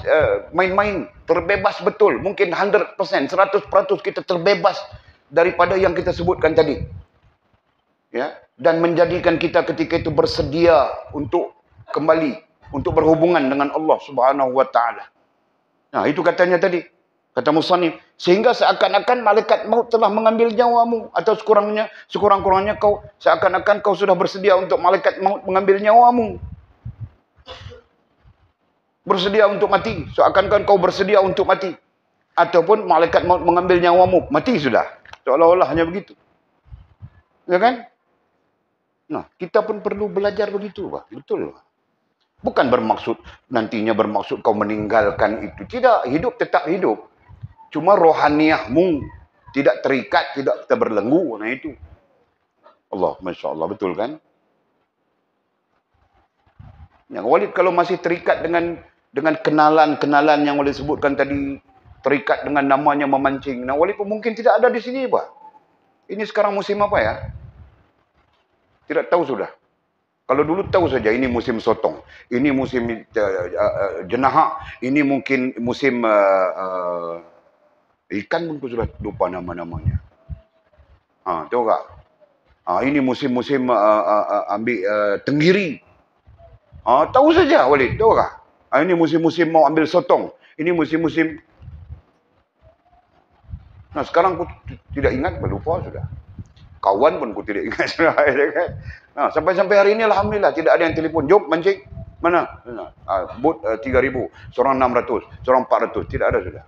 main-main, terbebas betul. Mungkin 100%, 100% kita terbebas daripada yang kita sebutkan tadi. Ya, dan menjadikan kita ketika itu bersedia untuk kembali, untuk berhubungan dengan Allah Subhanahu wa taala. Nah, itu katanya tadi. Kata musannif, sehingga seakan-akan malaikat maut telah mengambil nyawamu, atau sekurang-kurangnya kau seakan-akan kau sudah bersedia untuk malaikat maut mengambil nyawamu. Bersedia untuk mati, seakan-akan kau bersedia untuk mati, ataupun malaikat maut mengambil nyawamu, mati sudah, seolah-olah hanya begitu, ya kan? Nah, kita pun perlu belajar begitu, Pak. Betul, Pak. Bukan nantinya bermaksud kau meninggalkan itu, tidak, hidup tetap hidup, cuma rohaniahmu tidak terikat, tidak terbelenggu. Nah itu, Allah, Masya Allah, betul kan? Yang Walid kalau masih terikat dengan kenalan-kenalan yang Walid sebutkan tadi, terikat dengan namanya memancing. Nah, Walid pun mungkin tidak ada di sini, Pak. Ini sekarang musim apa ya? Tidak tahu sudah. Kalau dulu tahu saja ini musim sotong, ini musim jenahak, ini mungkin musim ikan pun sudah lupa nama-namanya. Tahu tak? Ini musim-musim ambil tenggiri. Tahu saja Walid, tahu tak? Ini musim-musim mau ambil sotong, ini musim-musim. Nah sekarang aku tidak ingat, lupa sudah. Kawan pun aku tidak ingat sudah. Sampai-sampai hari ini Alhamdulillah tidak ada yang telefon. Jom mancing. Mana? Bot 3,000. Seorang 600. Seorang 400. Tidak ada sudah.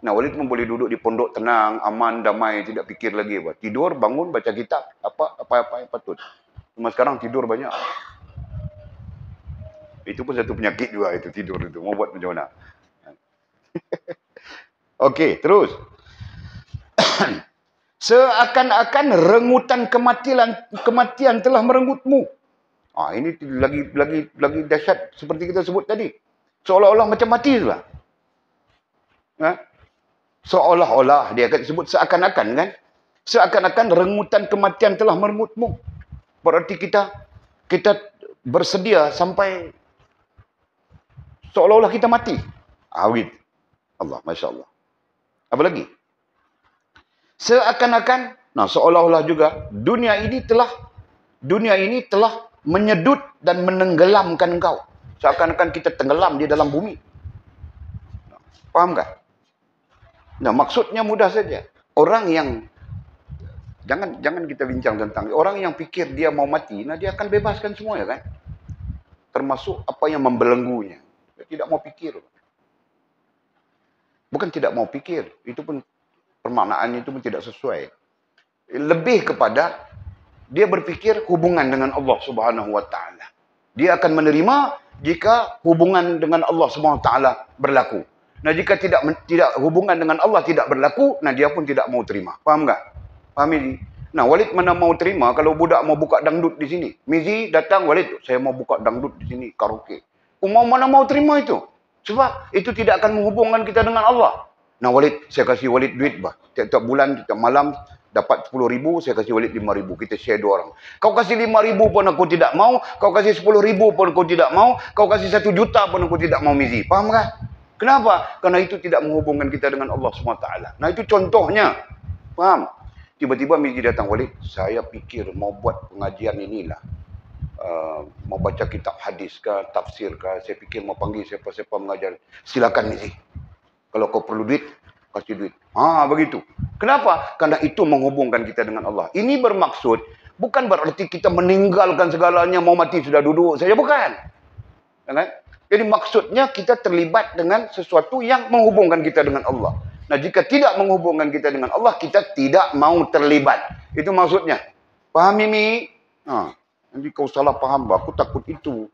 Nah Walid pun boleh duduk di pondok tenang, aman, damai. Tidak fikir lagi. Tidur, bangun, baca kitab. Apa yang patut. Cuma sekarang tidur banyak. Itu pun satu penyakit juga itu tidur itu. Mau buat macam mana? Okey, terus. Seakan-akan rengutan kematian telah merenggutmu. Ini lagi dahsyat seperti kita sebut tadi. Seolah-olah macam mati sudah. Seolah-olah dia akan sebut seakan-akan kan. Seakan-akan rengutan kematian telah merenggutmu. Berarti kita bersedia sampai seolah-olah kita mati. Awid. Allah, Masya Allah. Apa lagi? Seakan-akan, seolah-olah juga dunia ini telah menyedut dan menenggelamkan engkau. Seakan-akan kita tenggelam di dalam bumi. Faham tak? Maksudnya mudah saja. Orang yang jangan kita bincang tentang orang yang fikir dia mau mati, dia akan bebaskan semua ya kan? Termasuk apa yang membelenggunya. Dia tidak mau pikir. Bukan tidak mau pikir, itu pun permaknaannya itu pun tidak sesuai. Lebih kepada dia berfikir hubungan dengan Allah Subhanahu wa taala. Dia akan menerima jika hubungan dengan Allah Subhanahu wa taala berlaku. Jika tidak hubungan dengan Allah tidak berlaku, dia pun tidak mau terima. Faham tak? Faham ini? Walid mana mau terima kalau budak mau buka dangdut di sini. Mizi datang, Walid, saya mau buka dangdut di sini, karaoke. Mana mau terima itu? Sebab itu tidak akan menghubungkan kita dengan Allah. Walid, saya kasih Walid duit bah. Tiap-tiap bulan, tiap malam dapat 10,000, saya kasih Walid 5,000. Kita share 2 orang. Kau kasih 5,000 pun aku tidak mau, kau kasih 10,000 pun aku tidak mau, kau kasih 1 juta pun aku tidak mau, Mizi. Faham kan? Kenapa? Karena itu tidak menghubungkan kita dengan Allah SWT. Itu contohnya. Faham? Tiba-tiba Mizi datang, Walid, saya fikir mau buat pengajian inilah. Mau baca kitab hadis ke, tafsir ke, saya fikir mau panggil siapa-siapa mengajar. Silakan Mizi. Kalau kau perlu duit, kasih duit. Begitu. Kenapa? Karena itu menghubungkan kita dengan Allah. Ini bermaksud, bukan berarti kita meninggalkan segalanya, mau mati sudah duduk saja. Bukan. Kan? Jadi maksudnya kita terlibat dengan sesuatu yang menghubungkan kita dengan Allah. Jika tidak menghubungkan kita dengan Allah, kita tidak mau terlibat. Itu maksudnya. Faham ini? Nanti kau salah paham. Aku takut itu.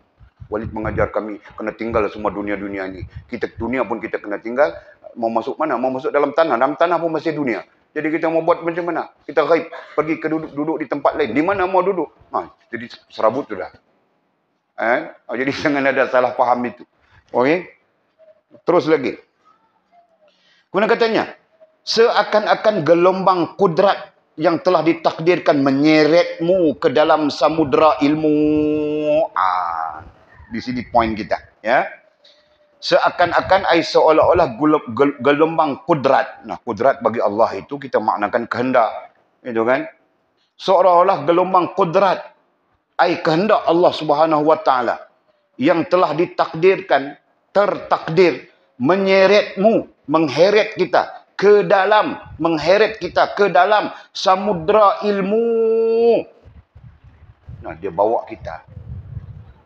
Walid mengajar kami kena tinggal semua dunia-dunia ini. Dunia pun kita kena tinggal. Mau masuk mana? Mau masuk dalam tanah. Dalam tanah pun masih dunia. Jadi kita mau buat macam mana? Kita gaib. Pergi ke duduk di tempat lain. Di mana mau duduk? Jadi serabut sudah. Jadi jangan ada salah paham itu. Okey? Terus lagi. Kemudian katanya, seakan-akan gelombang kudrat yang telah ditakdirkan menyeretmu ke dalam samudera ilmu. Di sini poin kita, ya. Seakan-akan seolah-olah gelombang kudrat. Kudrat bagi Allah itu kita maknakan kehendak, itu kan? Seolah-olah gelombang kudrat, kehendak Allah Subhanahu wa taala yang telah ditakdirkan, tertakdir menyeretmu, mengheret kita ke dalam, samudera ilmu. Dia bawa kita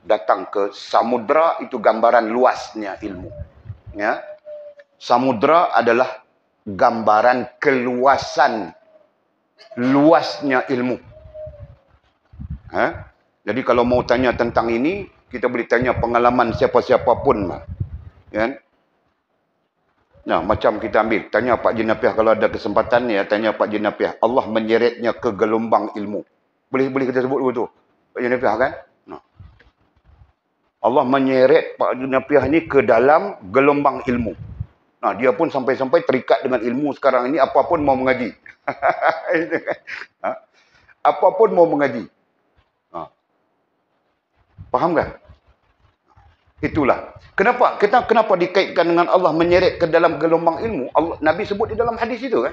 datang ke samudera, itu gambaran luasnya ilmu. Ya. Samudera adalah gambaran keluasan luasnya ilmu. Jadi kalau mau tanya tentang ini, kita boleh tanya pengalaman siapa-siapa pun. Ya. Macam kita ambil, tanya Pak Jenapiah kalau ada kesempatan ya, tanya Pak Jenapiah, Allah menyeretnya ke gelombang ilmu. Boleh kita sebut begitu, Pak Jenapiah kan? Allah menyeret Pak Jenapiah ini ke dalam gelombang ilmu. Dia pun sampai-sampai terikat dengan ilmu sekarang ini, apapun mau mengaji. Apapun mau mengaji. Faham kan? Itulah. Kenapa dikaitkan dengan Allah menyeret ke dalam gelombang ilmu? Nabi sebut di dalam hadis itu kan.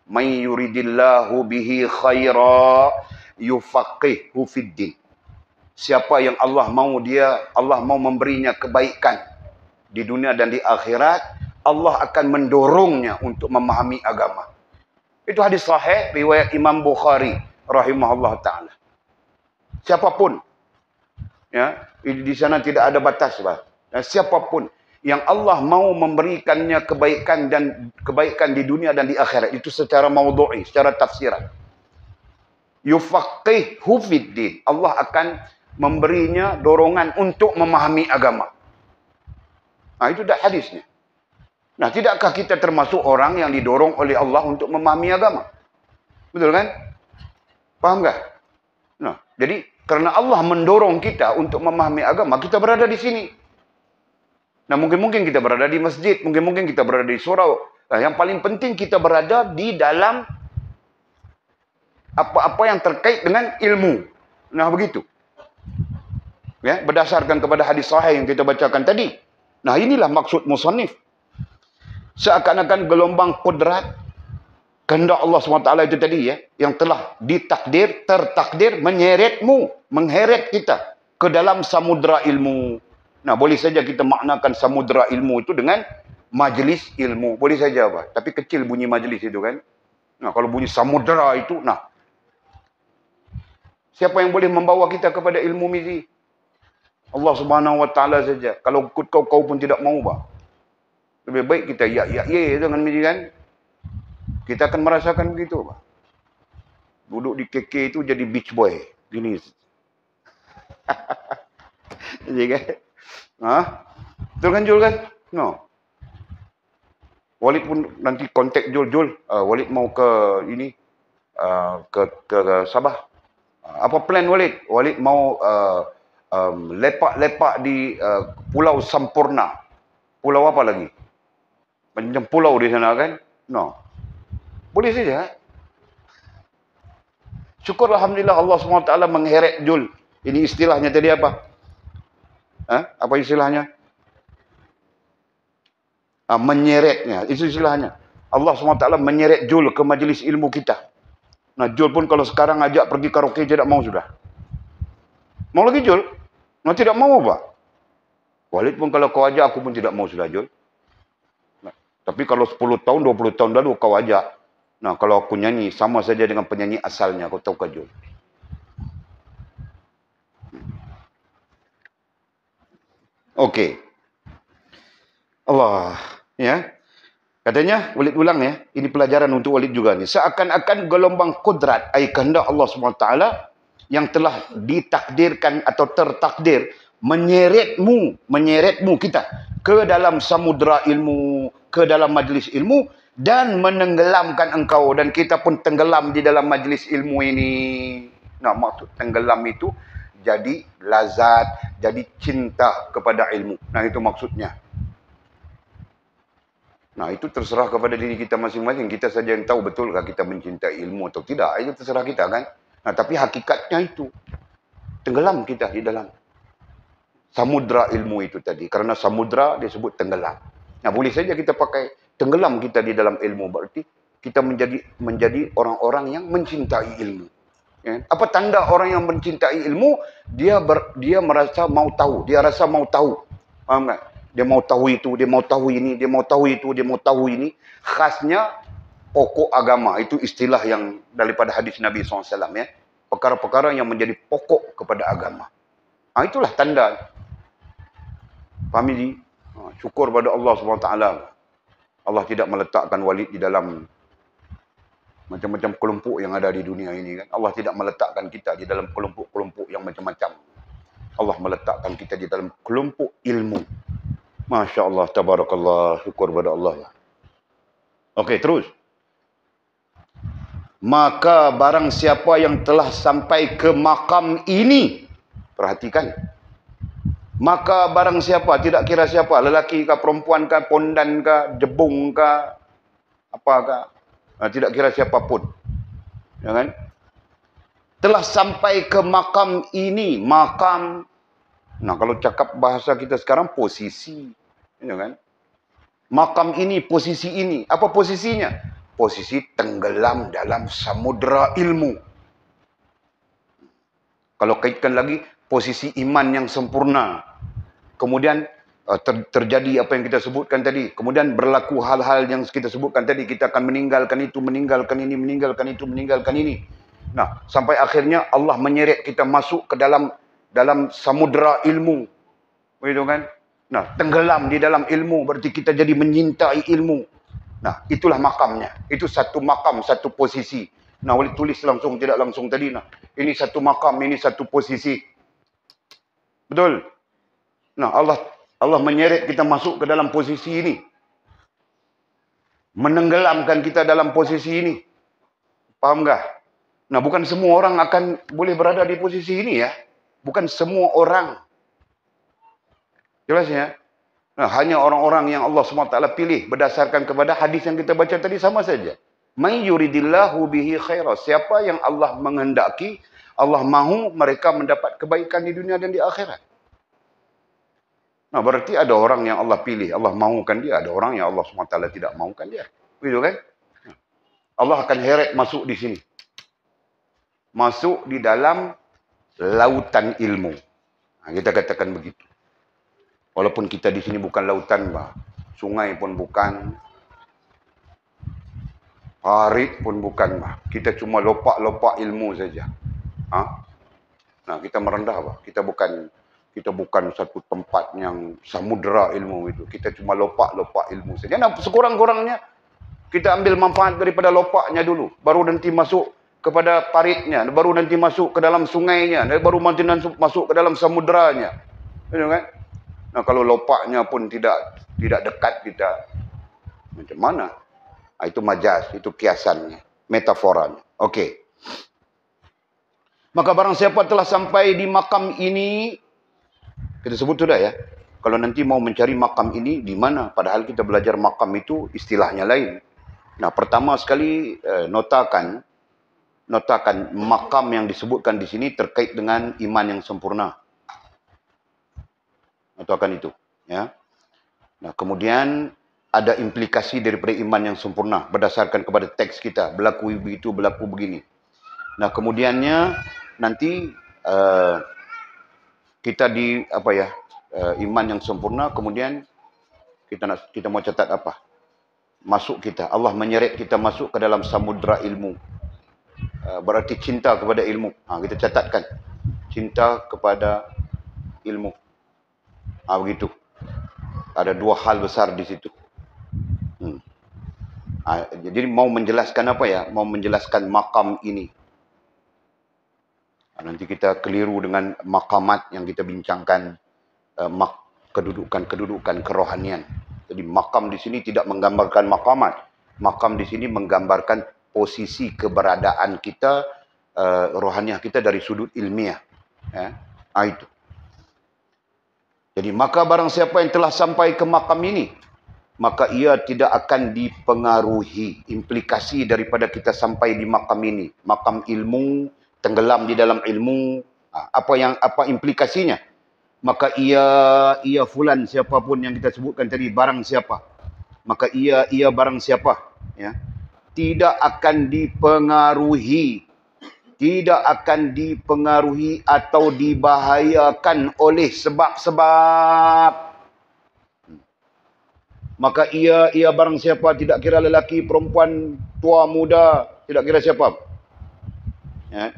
May yuridillahu bihi khaira yufaqihu fiddin. Siapa yang Allah mau memberinya kebaikan di dunia dan di akhirat, Allah akan mendorongnya untuk memahami agama. Itu hadis sahih riwayat Imam Bukhari rahimahullah taala. Siapapun, ya, di sana tidak ada batas, bah. Siapapun yang Allah mau memberikannya kebaikan di dunia dan di akhirat, itu secara maudhu'i, secara tafsiran. Yufaqihu fiddin. Allah akan memberinya dorongan untuk memahami agama. Nah, itu dah hadisnya. Nah, tidakkah kita termasuk orang yang didorong oleh Allah untuk memahami agama? Betul kan? Paham tak? Nah, jadi karena Allah mendorong kita untuk memahami agama, kita berada di sini. Nah, mungkin kita berada di masjid, mungkin kita berada di surau. Nah, yang paling penting kita berada di dalam apa-apa yang terkait dengan ilmu. Nah, begitu. Ya, berdasarkan kepada hadis sahih yang kita bacakan tadi. Nah, inilah maksud musannif. Seakan-akan gelombang kudrat kehendak Allah SWT itu tadi, ya, yang telah tertakdir mengheret kita ke dalam samudera ilmu. Nah, boleh saja kita maknakan samudera ilmu itu dengan majlis ilmu. Boleh saja, apa? Tapi kecil bunyi majlis itu kan. Nah, kalau bunyi samudera itu, nah, siapa yang boleh membawa kita kepada ilmu mizi? Allah Subhanahu Wa Taala saja. Kalau kau pun tidak mau, bah. Lebih baik kita dengan mizi kan. Kita akan merasakan begitu, bah. Duduk di KK itu jadi beach boy. Gini. Jadi kan? Betul kan Jul kan? No. Walid pun nanti kontak Jul. Walid mau ke ini. Ke Sabah. Apa plan Walid? Walid mau lepak di Pulau Sampurna. Pulau apa lagi? Macam pulau di sana kan? No. Boleh saja. Syukur Alhamdulillah Allah SWT mengheret Jul. Ini istilahnya tadi apa? Apa istilahnya? Menyeretnya. Itu istilahnya. Allah SWT menyeret Jul ke majlis ilmu kita. Nah, Jul pun kalau sekarang ajak pergi karaoke tidak mau sudah. Mau lagi Jul? Nah, tidak mau, Pak. Walid pun kalau kau ajak, aku pun tidak mau sudah, Jul. Nah, tapi kalau 10 tahun, 20 tahun lalu kau ajak. Nah, kalau aku nyanyi, sama saja dengan penyanyi asalnya. Kau tahu ke Jul? Okey. Allah. Ya. Katanya, Walid ulang ya. Ini pelajaran untuk Walid juga ni. Seakan-akan gelombang kudrat, ai kehendak Allah SWT yang telah ditakdirkan atau tertakdir menyeretmu kita ke dalam samudera ilmu, ke dalam majlis ilmu dan menenggelamkan engkau dan kita pun tenggelam di dalam majlis ilmu ini. Nah, maksud tenggelam itu jadi lazat, jadi cinta kepada ilmu. Nah, itu maksudnya. Nah, itu terserah kepada diri kita masing-masing. Kita saja yang tahu betulkah kita mencintai ilmu atau tidak. Itu terserah kita kan. Nah, tapi hakikatnya itu. Tenggelam kita di dalam samudera ilmu itu tadi. Karena samudera disebut tenggelam. Nah, boleh saja kita pakai tenggelam kita di dalam ilmu. Berarti kita menjadi orang-orang yang mencintai ilmu. Ya. Apa tanda orang yang mencintai ilmu? Dia merasa mau tahu. Dia rasa mau tahu. Faham tak? Dia mau tahu itu, dia mau tahu ini, dia mau tahu itu, dia mau tahu ini. Khasnya pokok agama. Itu istilah yang daripada hadis Nabi SAW. Ya. Perkara-perkara yang menjadi pokok kepada agama. Nah, itulah tanda. Faham ini? Syukur pada Allah SWT. Allah tidak meletakkan Walid di dalam macam-macam kelompok yang ada di dunia ini. Kan? Allah tidak meletakkan kita di dalam kelompok-kelompok yang macam-macam. Allah meletakkan kita di dalam kelompok ilmu. Masya Allah, tabarakallah, syukur pada Allah. Okey, terus. Maka barang siapa yang telah sampai ke makam ini, perhatikan. Maka barang siapa, tidak kira siapa, lelaki kah, perempuan kah, pondan kah, jebung kah, apakah, tidak kira siapapun. Ya kan? Telah sampai ke makam ini, makam Nah, kalau cakap bahasa kita sekarang, posisi. Ya kan? Makam ini, posisi ini. Apa posisinya? Posisi tenggelam dalam samudera ilmu. Kalau kaitkan lagi, posisi iman yang sempurna. Kemudian terjadi apa yang kita sebutkan tadi. Kemudian berlaku hal-hal yang kita sebutkan tadi. Kita akan meninggalkan itu, meninggalkan ini, meninggalkan itu, meninggalkan ini. Nah, sampai akhirnya Allah menyeret kita masuk ke dalam samudera ilmu. Begitu kan? Nah, tenggelam di dalam ilmu. Berarti kita jadi menyintai ilmu. Nah, itulah makamnya. Itu satu makam, satu posisi. Nah, boleh tulis langsung, tidak langsung tadi. Nah, ini satu makam, ini satu posisi. Betul? Nah, Allah menyeret kita masuk ke dalam posisi ini. Menenggelamkan kita dalam posisi ini. Paham enggak? Nah, bukan semua orang akan boleh berada di posisi ini ya. Bukan semua orang. Jelas ya? Nah, hanya orang-orang yang Allah SWT pilih berdasarkan kepada hadis yang kita baca tadi sama saja. May yuridillahu bihi khaira. Siapa yang Allah menghendaki, Allah mahu mereka mendapat kebaikan di dunia dan di akhirat. Nah, berarti ada orang yang Allah pilih, Allah mahukan dia. Ada orang yang Allah SWT tidak mahukan dia. Begitu kan? Allah akan heret masuk di sini. Masuk di dalam lautan ilmu. Nah, kita katakan begitu. Walaupun kita di sini bukan lautan, bah. Sungai pun bukan. Parit pun bukan, bah. Kita cuma lopak-lopak ilmu saja. Ha? Nah, kita merendah, bah. Kita bukan satu tempat yang samudera ilmu itu. Kita cuma lopak-lopak ilmu saja. Nah, sekurang-kurangnya kita ambil manfaat daripada lopaknya dulu. Baru nanti masuk kepada paritnya. Baru nanti masuk ke dalam sungainya. Baru nanti masuk ke dalam samuderanya. Betul kan? Nah, kalau lopaknya pun tidak dekat kita, macam mana? Nah, itu majaz, itu kiasannya, metaforanya. Okey. Maka barang siapa telah sampai di makam ini, kita sebut sudah ya. Kalau nanti mau mencari makam ini di mana? Padahal kita belajar makam itu istilahnya lain. Nah, pertama sekali notakan makam yang disebutkan di sini terkait dengan iman yang sempurna. Notakan itu, ya. Nah, kemudian ada implikasi daripada iman yang sempurna berdasarkan kepada teks kita, berlaku begitu, berlaku begini. Nah, kemudiannya nanti kita di iman yang sempurna, kemudian kita mau catat apa? Masuk kita, Allah menyeret kita masuk ke dalam samudera ilmu. Berarti cinta kepada ilmu. Kita catatkan. Cinta kepada ilmu. Begitu. Ada dua hal besar di situ. Jadi mau menjelaskan apa ya? Mau menjelaskan makam ini. Nanti kita keliru dengan makamat yang kita bincangkan, kedudukan kerohanian. Jadi makam di sini tidak menggambarkan makamat. Makam di sini menggambarkan posisi keberadaan kita, rohaniah kita dari sudut ilmiah. Ya, itu. Jadi maka barang siapa yang telah sampai ke makam ini, maka ia tidak akan dipengaruhi implikasi daripada kita sampai di makam ini. Makam ilmu, tenggelam di dalam ilmu. Apa implikasinya? Maka ia fulan, siapapun yang kita sebutkan tadi, barang siapa. Maka ia barang siapa. Ya, tidak akan dipengaruhi. Tidak akan dipengaruhi atau dibahayakan oleh sebab-sebab. Maka ia barang siapa, tidak kira lelaki, perempuan, tua, muda, tidak kira siapa. Ya.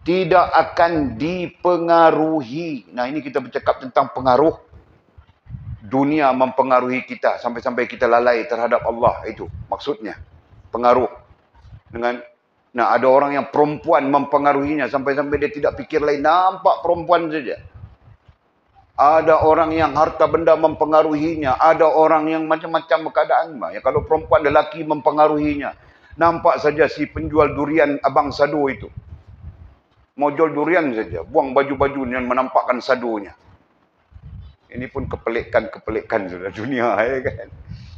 Tidak akan dipengaruhi. Nah, ini kita bercakap tentang pengaruh. Dunia mempengaruhi kita sampai-sampai kita lalai terhadap Allah, itu maksudnya. Pengaruh. Nah, ada orang yang perempuan mempengaruhinya sampai-sampai dia tidak fikir lain, nampak perempuan saja. Ada orang yang harta benda mempengaruhinya, ada orang yang macam-macam keadaan. Ya, kalau perempuan, lelaki mempengaruhinya. Nampak saja si penjual durian Abang Sado itu. Mau jual durian saja, buang baju-baju yang menampakkan sadonya. Ini pun kepelikan sudah dunia, ya kan.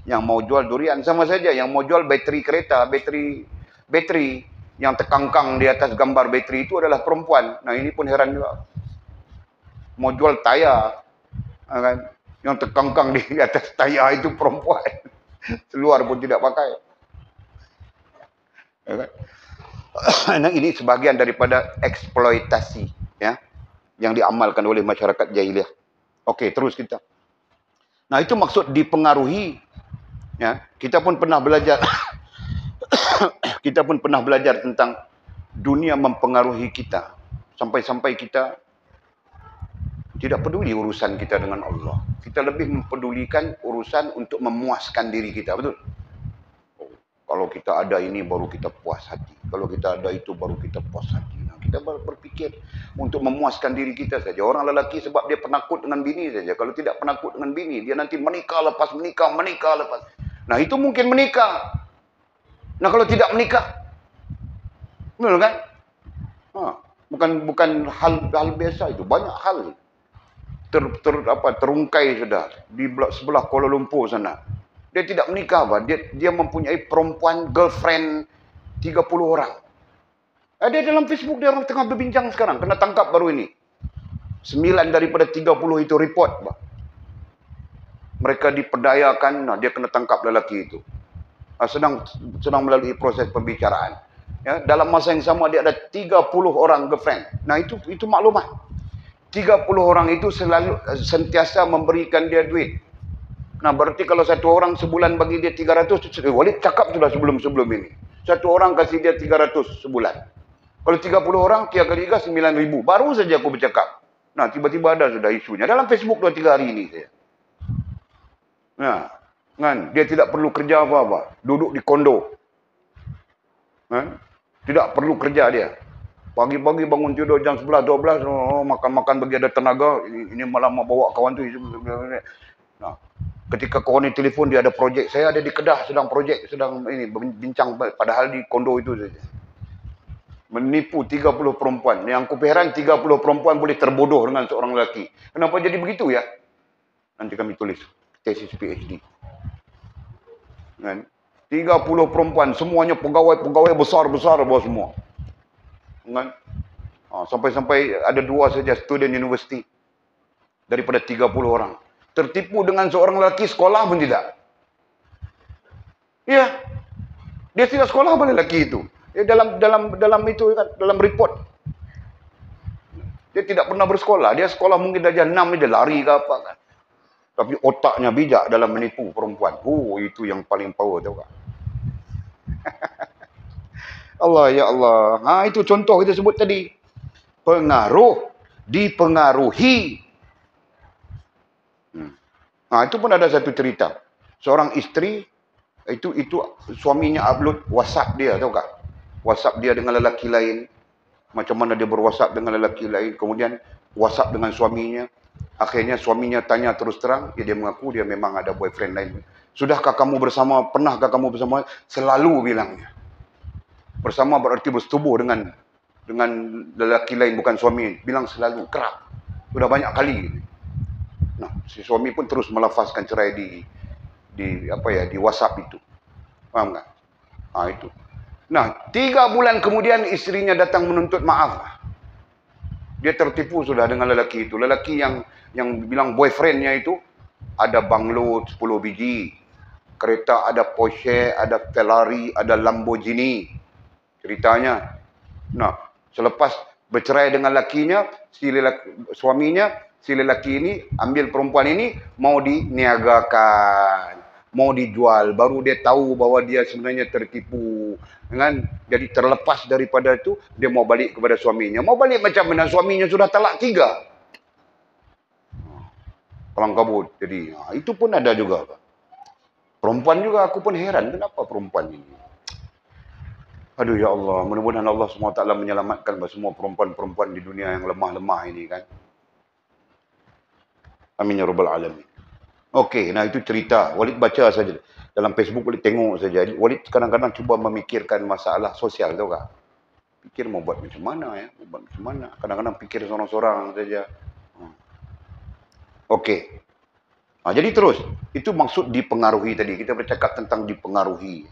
Yang mau jual durian sama saja, yang mau jual bateri kereta, bateri yang terkangkang di atas gambar bateri itu adalah perempuan. Nah, ini pun heran juga. mau jual tayar, kan? Yang terkangkang di atas tayar itu perempuan. Seluar pun tidak pakai. Kan? Nah, ini sebahagian daripada eksploitasi, ya, yang diamalkan oleh masyarakat jahiliah. Okey, terus kita. Nah, itu maksud dipengaruhi. Ya, kita pun pernah belajar. Kita pun pernah belajar tentang dunia mempengaruhi kita. Sampai-sampai kita tidak peduli urusan kita dengan Allah. Kita lebih mempedulikan urusan untuk memuaskan diri kita. Betul? Kalau kita ada ini baru kita puas hati. Kalau kita ada itu baru kita puas hati. Nah, kita berpikir untuk memuaskan diri kita saja. Orang lelaki sebab dia penakut dengan bini saja. Kalau tidak penakut dengan bini, dia nanti menikah lepas menikah, menikah lepas. Nah, itu mungkin menikah. Nah, kalau tidak menikah, betul kan? Bukan hal biasa itu. Banyak hal terungkai sudah di sebelah Kuala Lumpur sana. Dia tidak menikah, dia mempunyai perempuan girlfriend 30 orang. Dia dalam Facebook, dia orang tengah berbincang sekarang, kena tangkap baru ini. 9 daripada 30 itu report. Mereka diperdayakan, nah, dia kena tangkap lelaki itu. Sedang melalui proses pembicaraan. Ya, dalam masa yang sama dia ada 30 orang girlfriend. Nah, itu maklumat. 30 orang itu selalu sentiasa memberikan dia duit. Nah, berarti kalau satu orang sebulan bagi dia 300, Walid cakap sudah sebelum ini. Satu orang kasih dia 300 sebulan. Kalau 30 orang, 3 kali 3, 9.000. Baru saja aku bercakap. Nah, tiba-tiba ada sudah isunya. Dalam Facebook 2-3 hari ini saya. Nah, kan, dia tidak perlu kerja apa-apa. Duduk di kondo. Kan? Tidak perlu kerja dia. Pagi-pagi bangun tidur jam 11, 12, makan-makan bagi ada tenaga. Ini malam mau bawa kawan tu. Nah, ketika kawan ni telefon, dia ada projek. Saya ada di Kedah, sedang ini bincang, padahal di kondo itu saja. Menipu 30 perempuan. Yang aku heran, 30 perempuan boleh terbodoh dengan seorang lelaki. Kenapa jadi begitu ya? Nanti kami tulis tesis PhD. Kan? 30 perempuan, semuanya pegawai besar-besar bawah semua. Kan? Sampai-sampai ada 2 saja student university daripada 30 orang. Tertipu dengan seorang lelaki, sekolah pun tidak. Ya, dia tidak sekolah pun lelaki itu. Ya, dalam itu kan, dalam report. Dia tidak pernah bersekolah. Dia sekolah mungkin darjah 6, dia lari ke apa kan. Tapi otaknya bijak dalam menipu perempuan. Itu yang paling power, tahu tak? Allah, ya Allah. Itu contoh kita sebut tadi. Pengaruh, dipengaruhi. Itu pun ada satu cerita. Seorang isteri, itu suaminya upload WhatsApp dia, tahu tak? WhatsApp dia dengan lelaki lain. Macam mana dia berwhatsapp dengan lelaki lain. Kemudian WhatsApp dengan suaminya. Akhirnya suaminya tanya terus terang. Dia mengaku dia memang ada boyfriend lain. Sudahkah kamu bersama? Pernahkah kamu bersama? Selalu bilangnya. Bersama berarti bersetubuh dengan lelaki lain, bukan suami. Bilang selalu, kerap. Sudah banyak kali. Nah, si suami pun terus melafazkan cerai di WhatsApp itu. Faham tak? Itu. Nah, 3 bulan kemudian istrinya datang menuntut maaf. Dia tertipu sudah dengan lelaki itu. Lelaki yang bilang boyfriendnya itu ada banglo 10 biji. Kereta ada Porsche, ada Ferrari, ada Lamborghini. Ceritanya. Nah, selepas bercerai dengan lakinya, suaminya, si lelaki ini ambil perempuan ini, mau diniagakan, mau dijual. Baru dia tahu bahwa dia sebenarnya tertipu. Kan? Jadi terlepas daripada itu, dia mau balik kepada suaminya. Mau balik macam mana? Suaminya sudah talak 3. Kelang kabut. Jadi, itu pun ada juga. Perempuan juga, aku pun heran. Kenapa perempuan ini? Aduh, ya Allah. Mudah-mudahan Allah SWT menyelamatkan semua perempuan-perempuan di dunia yang lemah-lemah ini kan. Amin ya rabbal alamin. Okey, nah itu cerita. Walid baca saja. Dalam Facebook Walid tengok saja. Walid kadang-kadang cuba memikirkan masalah sosial, tahu tak? Fikir mau buat macam mana ya? Mau buat macam mana? Kadang-kadang fikir seorang-seorang saja. Okey. Jadi terus, itu maksud dipengaruhi tadi. Kita bercakap tentang dipengaruhi.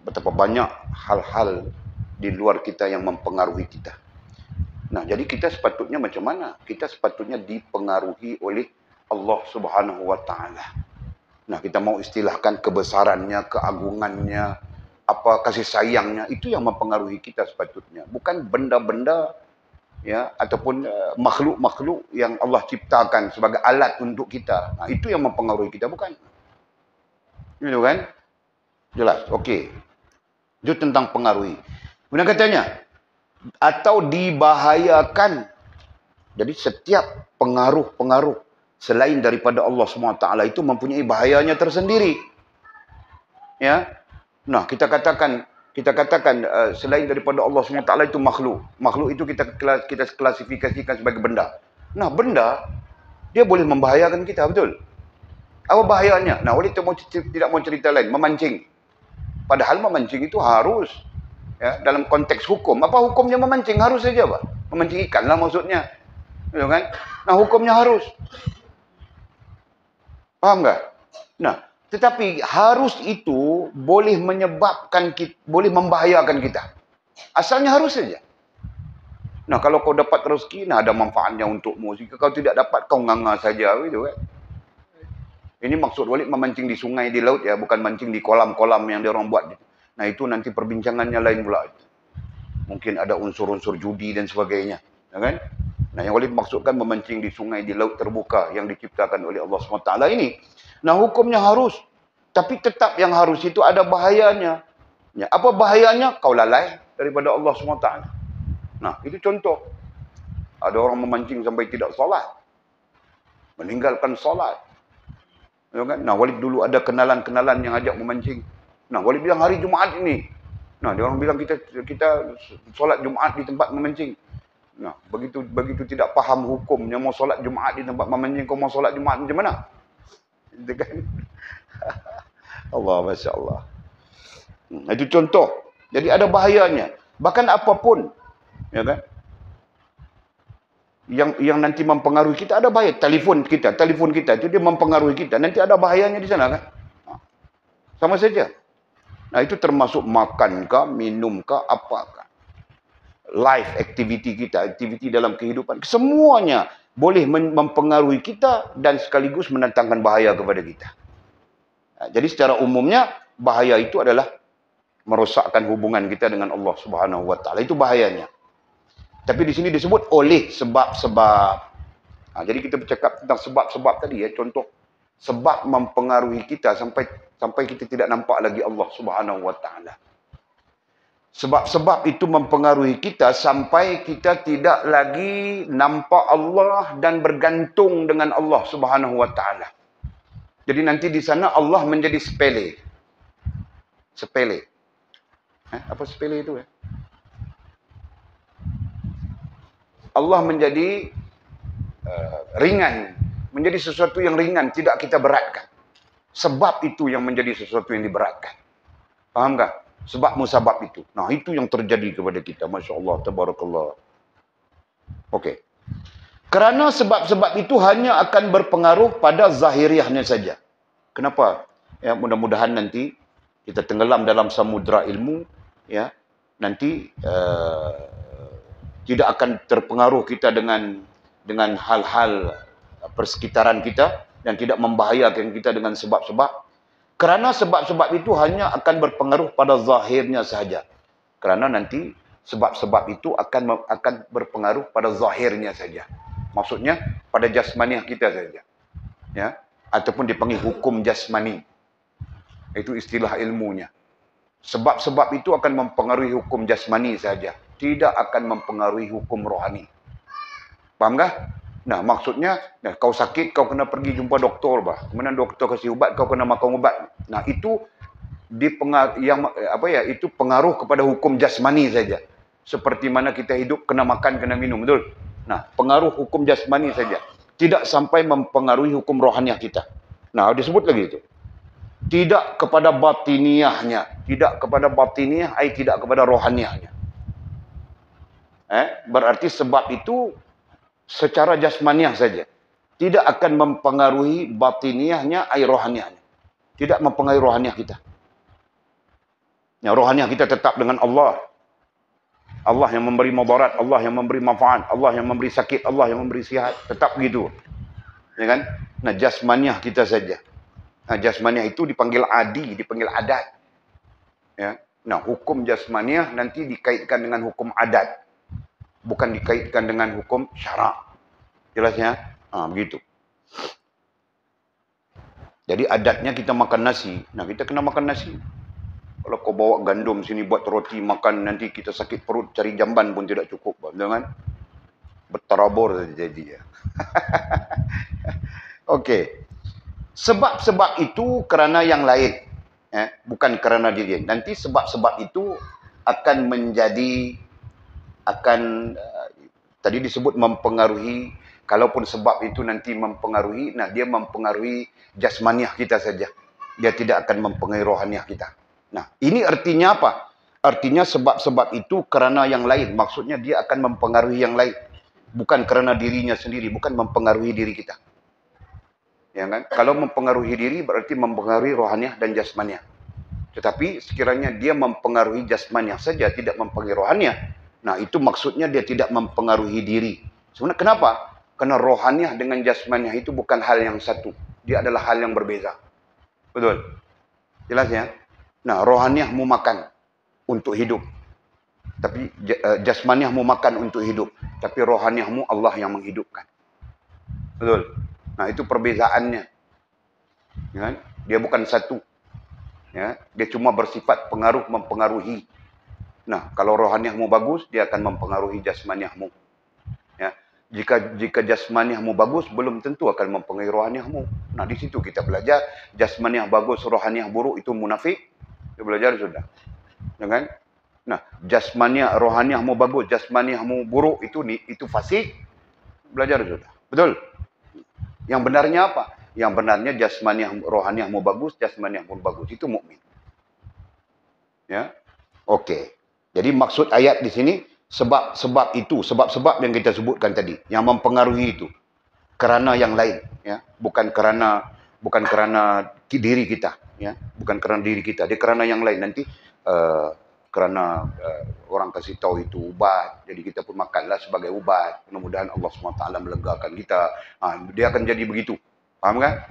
Betapa banyak hal-hal di luar kita yang mempengaruhi kita. Nah, jadi kita sepatutnya macam mana? Kita sepatutnya dipengaruhi oleh Allah Subhanahu wa taala. Nah, kita mau istilahkan kebesarannya, keagungannya, apa kasih sayangnya, itu yang mempengaruhi kita sepatutnya, bukan benda-benda ya ataupun makhluk-makhluk yang Allah ciptakan sebagai alat untuk kita. Nah, itu yang mempengaruhi kita, bukan. Gitu kan? Jelas. Okey. Itu tentang pengaruhi. Kemudian katanya, atau dibahayakan. Jadi setiap pengaruh-pengaruh selain daripada Allah SWT itu mempunyai bahayanya tersendiri. Ya. Nah, kita katakan selain daripada Allah SWT itu makhluk. Makhluk itu kita klasifikasikan sebagai benda. Nah, benda dia boleh membahayakan kita, betul? Apa bahayanya? Nah, oleh tidak mau cerita lain, memancing. Padahal memancing itu harus ya, dalam konteks hukum. Apa hukumnya memancing? Harus saja, Pak. Memancing ikan lah maksudnya. Ya kan? Nah, hukumnya harus. Paham tak? Nah, tetapi harus itu boleh menyebabkan kita, boleh membahayakan kita. Asalnya harus saja. Nah, kalau kau dapat rezeki, nah ada manfaatnya untukmu. Jika kau tidak dapat, kau nganga saja, gitu kan? Ini maksud Walid memancing di sungai, di laut ya, bukan mancing di kolam-kolam yang dia orang buat. Nah, itu nanti perbincangannya lain pula. Mungkin ada unsur-unsur judi dan sebagainya, ya kan? Nah, yang Walid maksudkan memancing di sungai, di laut terbuka yang diciptakan oleh Allah SWT ini. Nah, hukumnya harus. Tapi tetap yang harus itu ada bahayanya. Ya, apa bahayanya? Kau lalai daripada Allah SWT. Nah, itu contoh. Ada orang memancing sampai tidak solat. Meninggalkan solat. Ya kan? Nah, Walid dulu ada kenalan-kenalan yang ajak memancing. Nah, Walid bilang hari Jumaat ini. Nah, dia orang bilang kita solat Jumaat di tempat memancing. Nah, begitu tidak paham hukumnya mau solat Jumaat di tempat memancing, kau mau solat Jumaat macam mana? Itu kan? Allah, Masya Allah. Itu contoh. Jadi ada bahayanya. Bahkan apapun, ya kan? Yang nanti mempengaruhi kita ada bahaya. Telefon kita itu dia mempengaruhi kita. Nanti ada bahayanya di sana kan? Sama saja. Nah, itu termasuk makankah, minumkah, apakah. Life activity kita, aktiviti dalam kehidupan, semuanya boleh mempengaruhi kita dan sekaligus mendatangkan bahaya kepada kita. Nah, jadi secara umumnya bahaya itu adalah merosakkan hubungan kita dengan Allah Subhanahu wa taala. Itu bahayanya. Tapi di sini disebut oleh sebab-sebab. Nah, jadi kita bercakap tentang sebab-sebab tadi ya, contoh sebab mempengaruhi kita sampai kita tidak nampak lagi Allah Subhanahu wa taala. Sebab-sebab itu mempengaruhi kita sampai kita tidak lagi nampak Allah dan bergantung dengan Allah Subhanahu wa taala. Jadi nanti di sana Allah menjadi sepele. Sepele. Apa sepele itu ya? Allah menjadi ringan, menjadi sesuatu yang ringan, tidak kita beratkan. Sebab itu yang menjadi sesuatu yang diberatkan. Paham tak? Sebab musabab itu. Nah, itu yang terjadi kepada kita. Masya Allah, tabarakallah. Okey. Kerana sebab-sebab itu hanya akan berpengaruh pada zahiriahnya saja. Kenapa? Ya, mudah-mudahan nanti kita tenggelam dalam samudra ilmu, ya. Nanti tidak akan terpengaruh kita dengan hal-hal persekitaran kita dan tidak membahayakan kita dengan sebab-sebab. Kerana sebab-sebab itu hanya akan berpengaruh pada zahirnya sahaja. Kerana nanti sebab-sebab itu akan berpengaruh pada zahirnya saja. Maksudnya pada jasmaniah kita saja. Ya, ataupun dipanggil hukum jasmani. Itu istilah ilmunya. Sebab-sebab itu akan mempengaruhi hukum jasmani saja, tidak akan mempengaruhi hukum rohani. Faham kah? Nah, maksudnya, kau sakit, kau kena pergi jumpa doktor, bah. Kemudian doktor kasih ubat, kau kena makan ubat. Nah, itu itu pengaruh kepada hukum jasmani saja. Seperti mana kita hidup, kena makan, kena minum, betul? Nah, pengaruh hukum jasmani saja. Tidak sampai mempengaruhi hukum rohaniah kita. Nah, disebut lagi itu. Tidak kepada batiniahnya. Tidak kepada batiniah, tidak kepada rohaniahnya. Berarti sebab itu secara jasmaniah saja. Tidak akan mempengaruhi batiniahnya, rohaniahnya. Tidak mempengaruhi rohaniah kita. Ya, rohaniah kita tetap dengan Allah. Allah yang memberi mudarat, Allah yang memberi manfaat, Allah yang memberi sakit, Allah yang memberi sihat. Tetap begitu. Ya kan? Nah, jasmaniah kita saja. Nah, jasmaniah itu dipanggil adi, dipanggil adat. Ya. Nah, hukum jasmaniah nanti dikaitkan dengan hukum adat. Bukan dikaitkan dengan hukum syarak. Jelas ya? Begitu. Jadi adatnya kita makan nasi. Nah, kita kena makan nasi. Kalau kau bawa gandum sini buat roti makan, nanti kita sakit perut, cari jamban pun tidak cukup. Jangan berterabur jadi ya. Okey. Sebab-sebab itu kerana yang lain. Bukan kerana diri. Nanti sebab-sebab itu akan menjadi, tadi disebut mempengaruhi. Kalaupun sebab itu nanti mempengaruhi, nah dia mempengaruhi jasmaniah kita saja. Dia tidak akan mempengaruhi rohaniah kita. Nah, ini artinya apa? Artinya sebab-sebab itu kerana yang lain. Maksudnya dia akan mempengaruhi yang lain. Bukan kerana dirinya sendiri. Bukan mempengaruhi diri kita. Ya kan? Kalau mempengaruhi diri berarti mempengaruhi rohaniah dan jasmaniah. Tetapi sekiranya dia mempengaruhi jasmaniah saja, tidak mempengaruhi rohaniah. Nah, itu maksudnya dia tidak mempengaruhi diri. Sebenarnya kenapa? Karena rohaniah dengan jasmaniah itu bukan hal yang satu. Dia adalah hal yang berbeza. Betul? Jelas ya? Nah, rohaniahmu makan untuk hidup. Tapi jasmaniahmu makan untuk hidup. Tapi rohaniahmu Allah yang menghidupkan. Betul? Nah, itu perbezaannya. Ya, dia bukan satu. Ya, dia cuma bersifat pengaruh, mempengaruhi. Nah, kalau rohaniahmu bagus, dia akan mempengaruhi jasmaniahmu. Ya, jika jasmaniahmu bagus, belum tentu akan mempengaruhi rohaniahmu. Nah, di situ kita belajar jasmaniah bagus, rohaniah buruk itu munafik. Kita belajar sudah. Ya kan? Nah, jasmaniah, rohaniahmu bagus, jasmaniahmu buruk itu fasik. Belajar sudah. Betul? Yang benarnya apa? Yang benarnya jasmaniah, rohaniahmu bagus, jasmaniahmu bagus. Itu mukmin. Ya. Okey. Jadi maksud ayat di sini sebab-sebab itu, sebab-sebab yang kita sebutkan tadi, yang mempengaruhi itu kerana yang lain, ya. Bukan kerana diri kita, ya. Bukan kerana diri kita, dia kerana yang lain. Nanti kerana orang kasih tahu itu ubat, jadi kita pun makanlah sebagai ubat. Mudah-mudahan Allah SWT melegakan kita. Dia akan jadi begitu. Faham kan?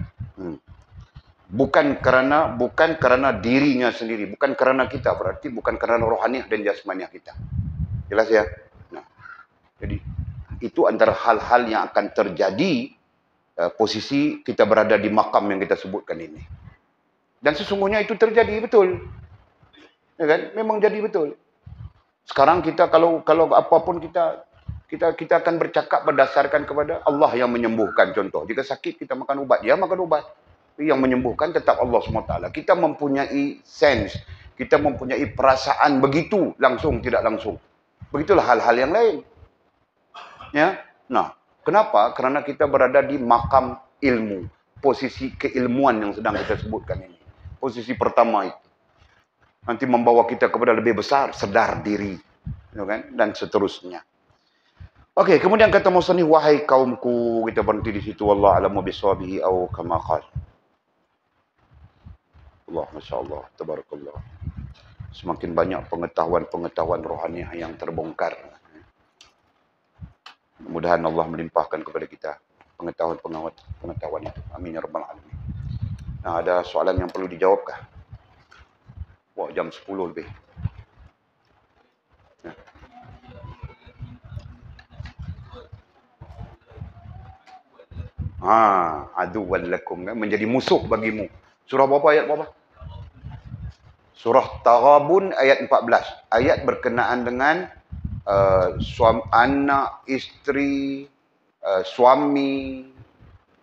Bukan kerana dirinya sendiri, bukan kerana kita, berarti bukan kerana rohaniah dan jasmaniah kita. Jelas ya? Nah, jadi itu antara hal-hal yang akan terjadi posisi kita berada di makam yang kita sebutkan ini. Dan sesungguhnya itu terjadi betul. Ya kan? Memang jadi betul. Sekarang kita kalau apapun kita akan bercakap berdasarkan kepada Allah yang menyembuhkan. Contoh, jika sakit kita makan ubat, dia makan ubat. Yang menyembuhkan tetap Allah SWT. Kita mempunyai sense, kita mempunyai perasaan begitu, langsung tidak langsung. Begitulah hal-hal yang lain. Ya. Nah, kenapa? Kerana kita berada di makam ilmu, posisi keilmuan yang sedang kita sebutkan ini. Posisi pertama itu. Nanti membawa kita kepada lebih besar, sedar diri, ya kan? Dan seterusnya. Okey, kemudian kata musannif, wahai kaumku, kita berhenti di situ. Wallahu a'lamu bishawabihi atau kama qala. Allah, Masya Allah, Tabarakallah. Semakin banyak pengetahuan-pengetahuan rohaniah yang terbongkar. Mudah-mudahan Allah melimpahkan kepada kita pengetahuan itu. Amin ya rabbal alamin. Nah, ada soalan yang perlu dijawabkah? Wah, jam 10 lebih. Aduwwan lakum, menjadi musuh bagimu. Surah berapa, ayat berapa? Surah Taghabun ayat 14. Ayat berkenaan dengan anak, isteri, suami,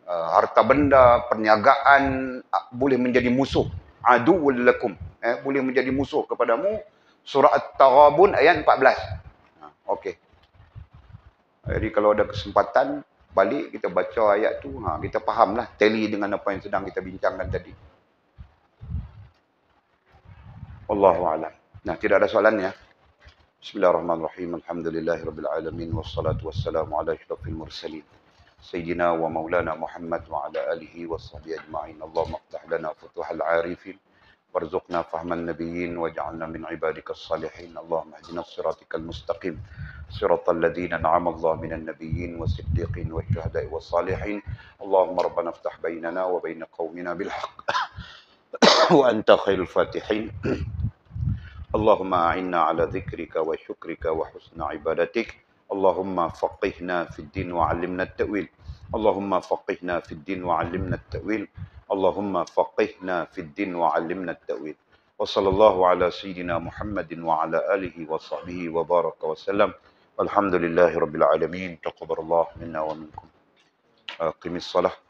harta benda, perniagaan boleh menjadi musuh. Aduwwul lakum, boleh menjadi musuh kepadamu. Surah At-Taghabun ayat 14. Okey. Jadi kalau ada kesempatan balik kita baca ayat tu, kita fahamlah, tally dengan apa yang sedang kita bincangkan tadi. Wallahu a'lam. Nah, tidak ada soalan ya. Bismillahirrahmanirrahim. Alhamdulillahirabbil alamin wassalatu wassalamu ala asyrafil mursalin. Sayyidina wa maulana Muhammad wa ala alihi washabbihi ajma'in. Allahumma iftah lana futuhal arifin وارزقنا فهم النبيين واجعلنا من عبادك الصالحين. اللهم اهدنا صراطك المستقيم صراط الذين أنعم الله من النبيين والصديقين والشهداء والصالحين. اللهم ربنا افتح بيننا وبين قومنا بالحق وأنت خير الفاتحين. اللهم أعنا على ذكرك وشكرك وحسن عبادتك. اللهم فقهنا في الدين وعلمنا التأويل. اللهم فقهنا في الدين وعلمنا التأويل. اللهم فقهنا في الدين وعلمنا التأويل. وصلى الله على سيدنا محمد وعلى آله وصحبه وبارك وسلم. والحمد لله رب العالمين. تقبل الله منا ومنكم. أقم الصلاة.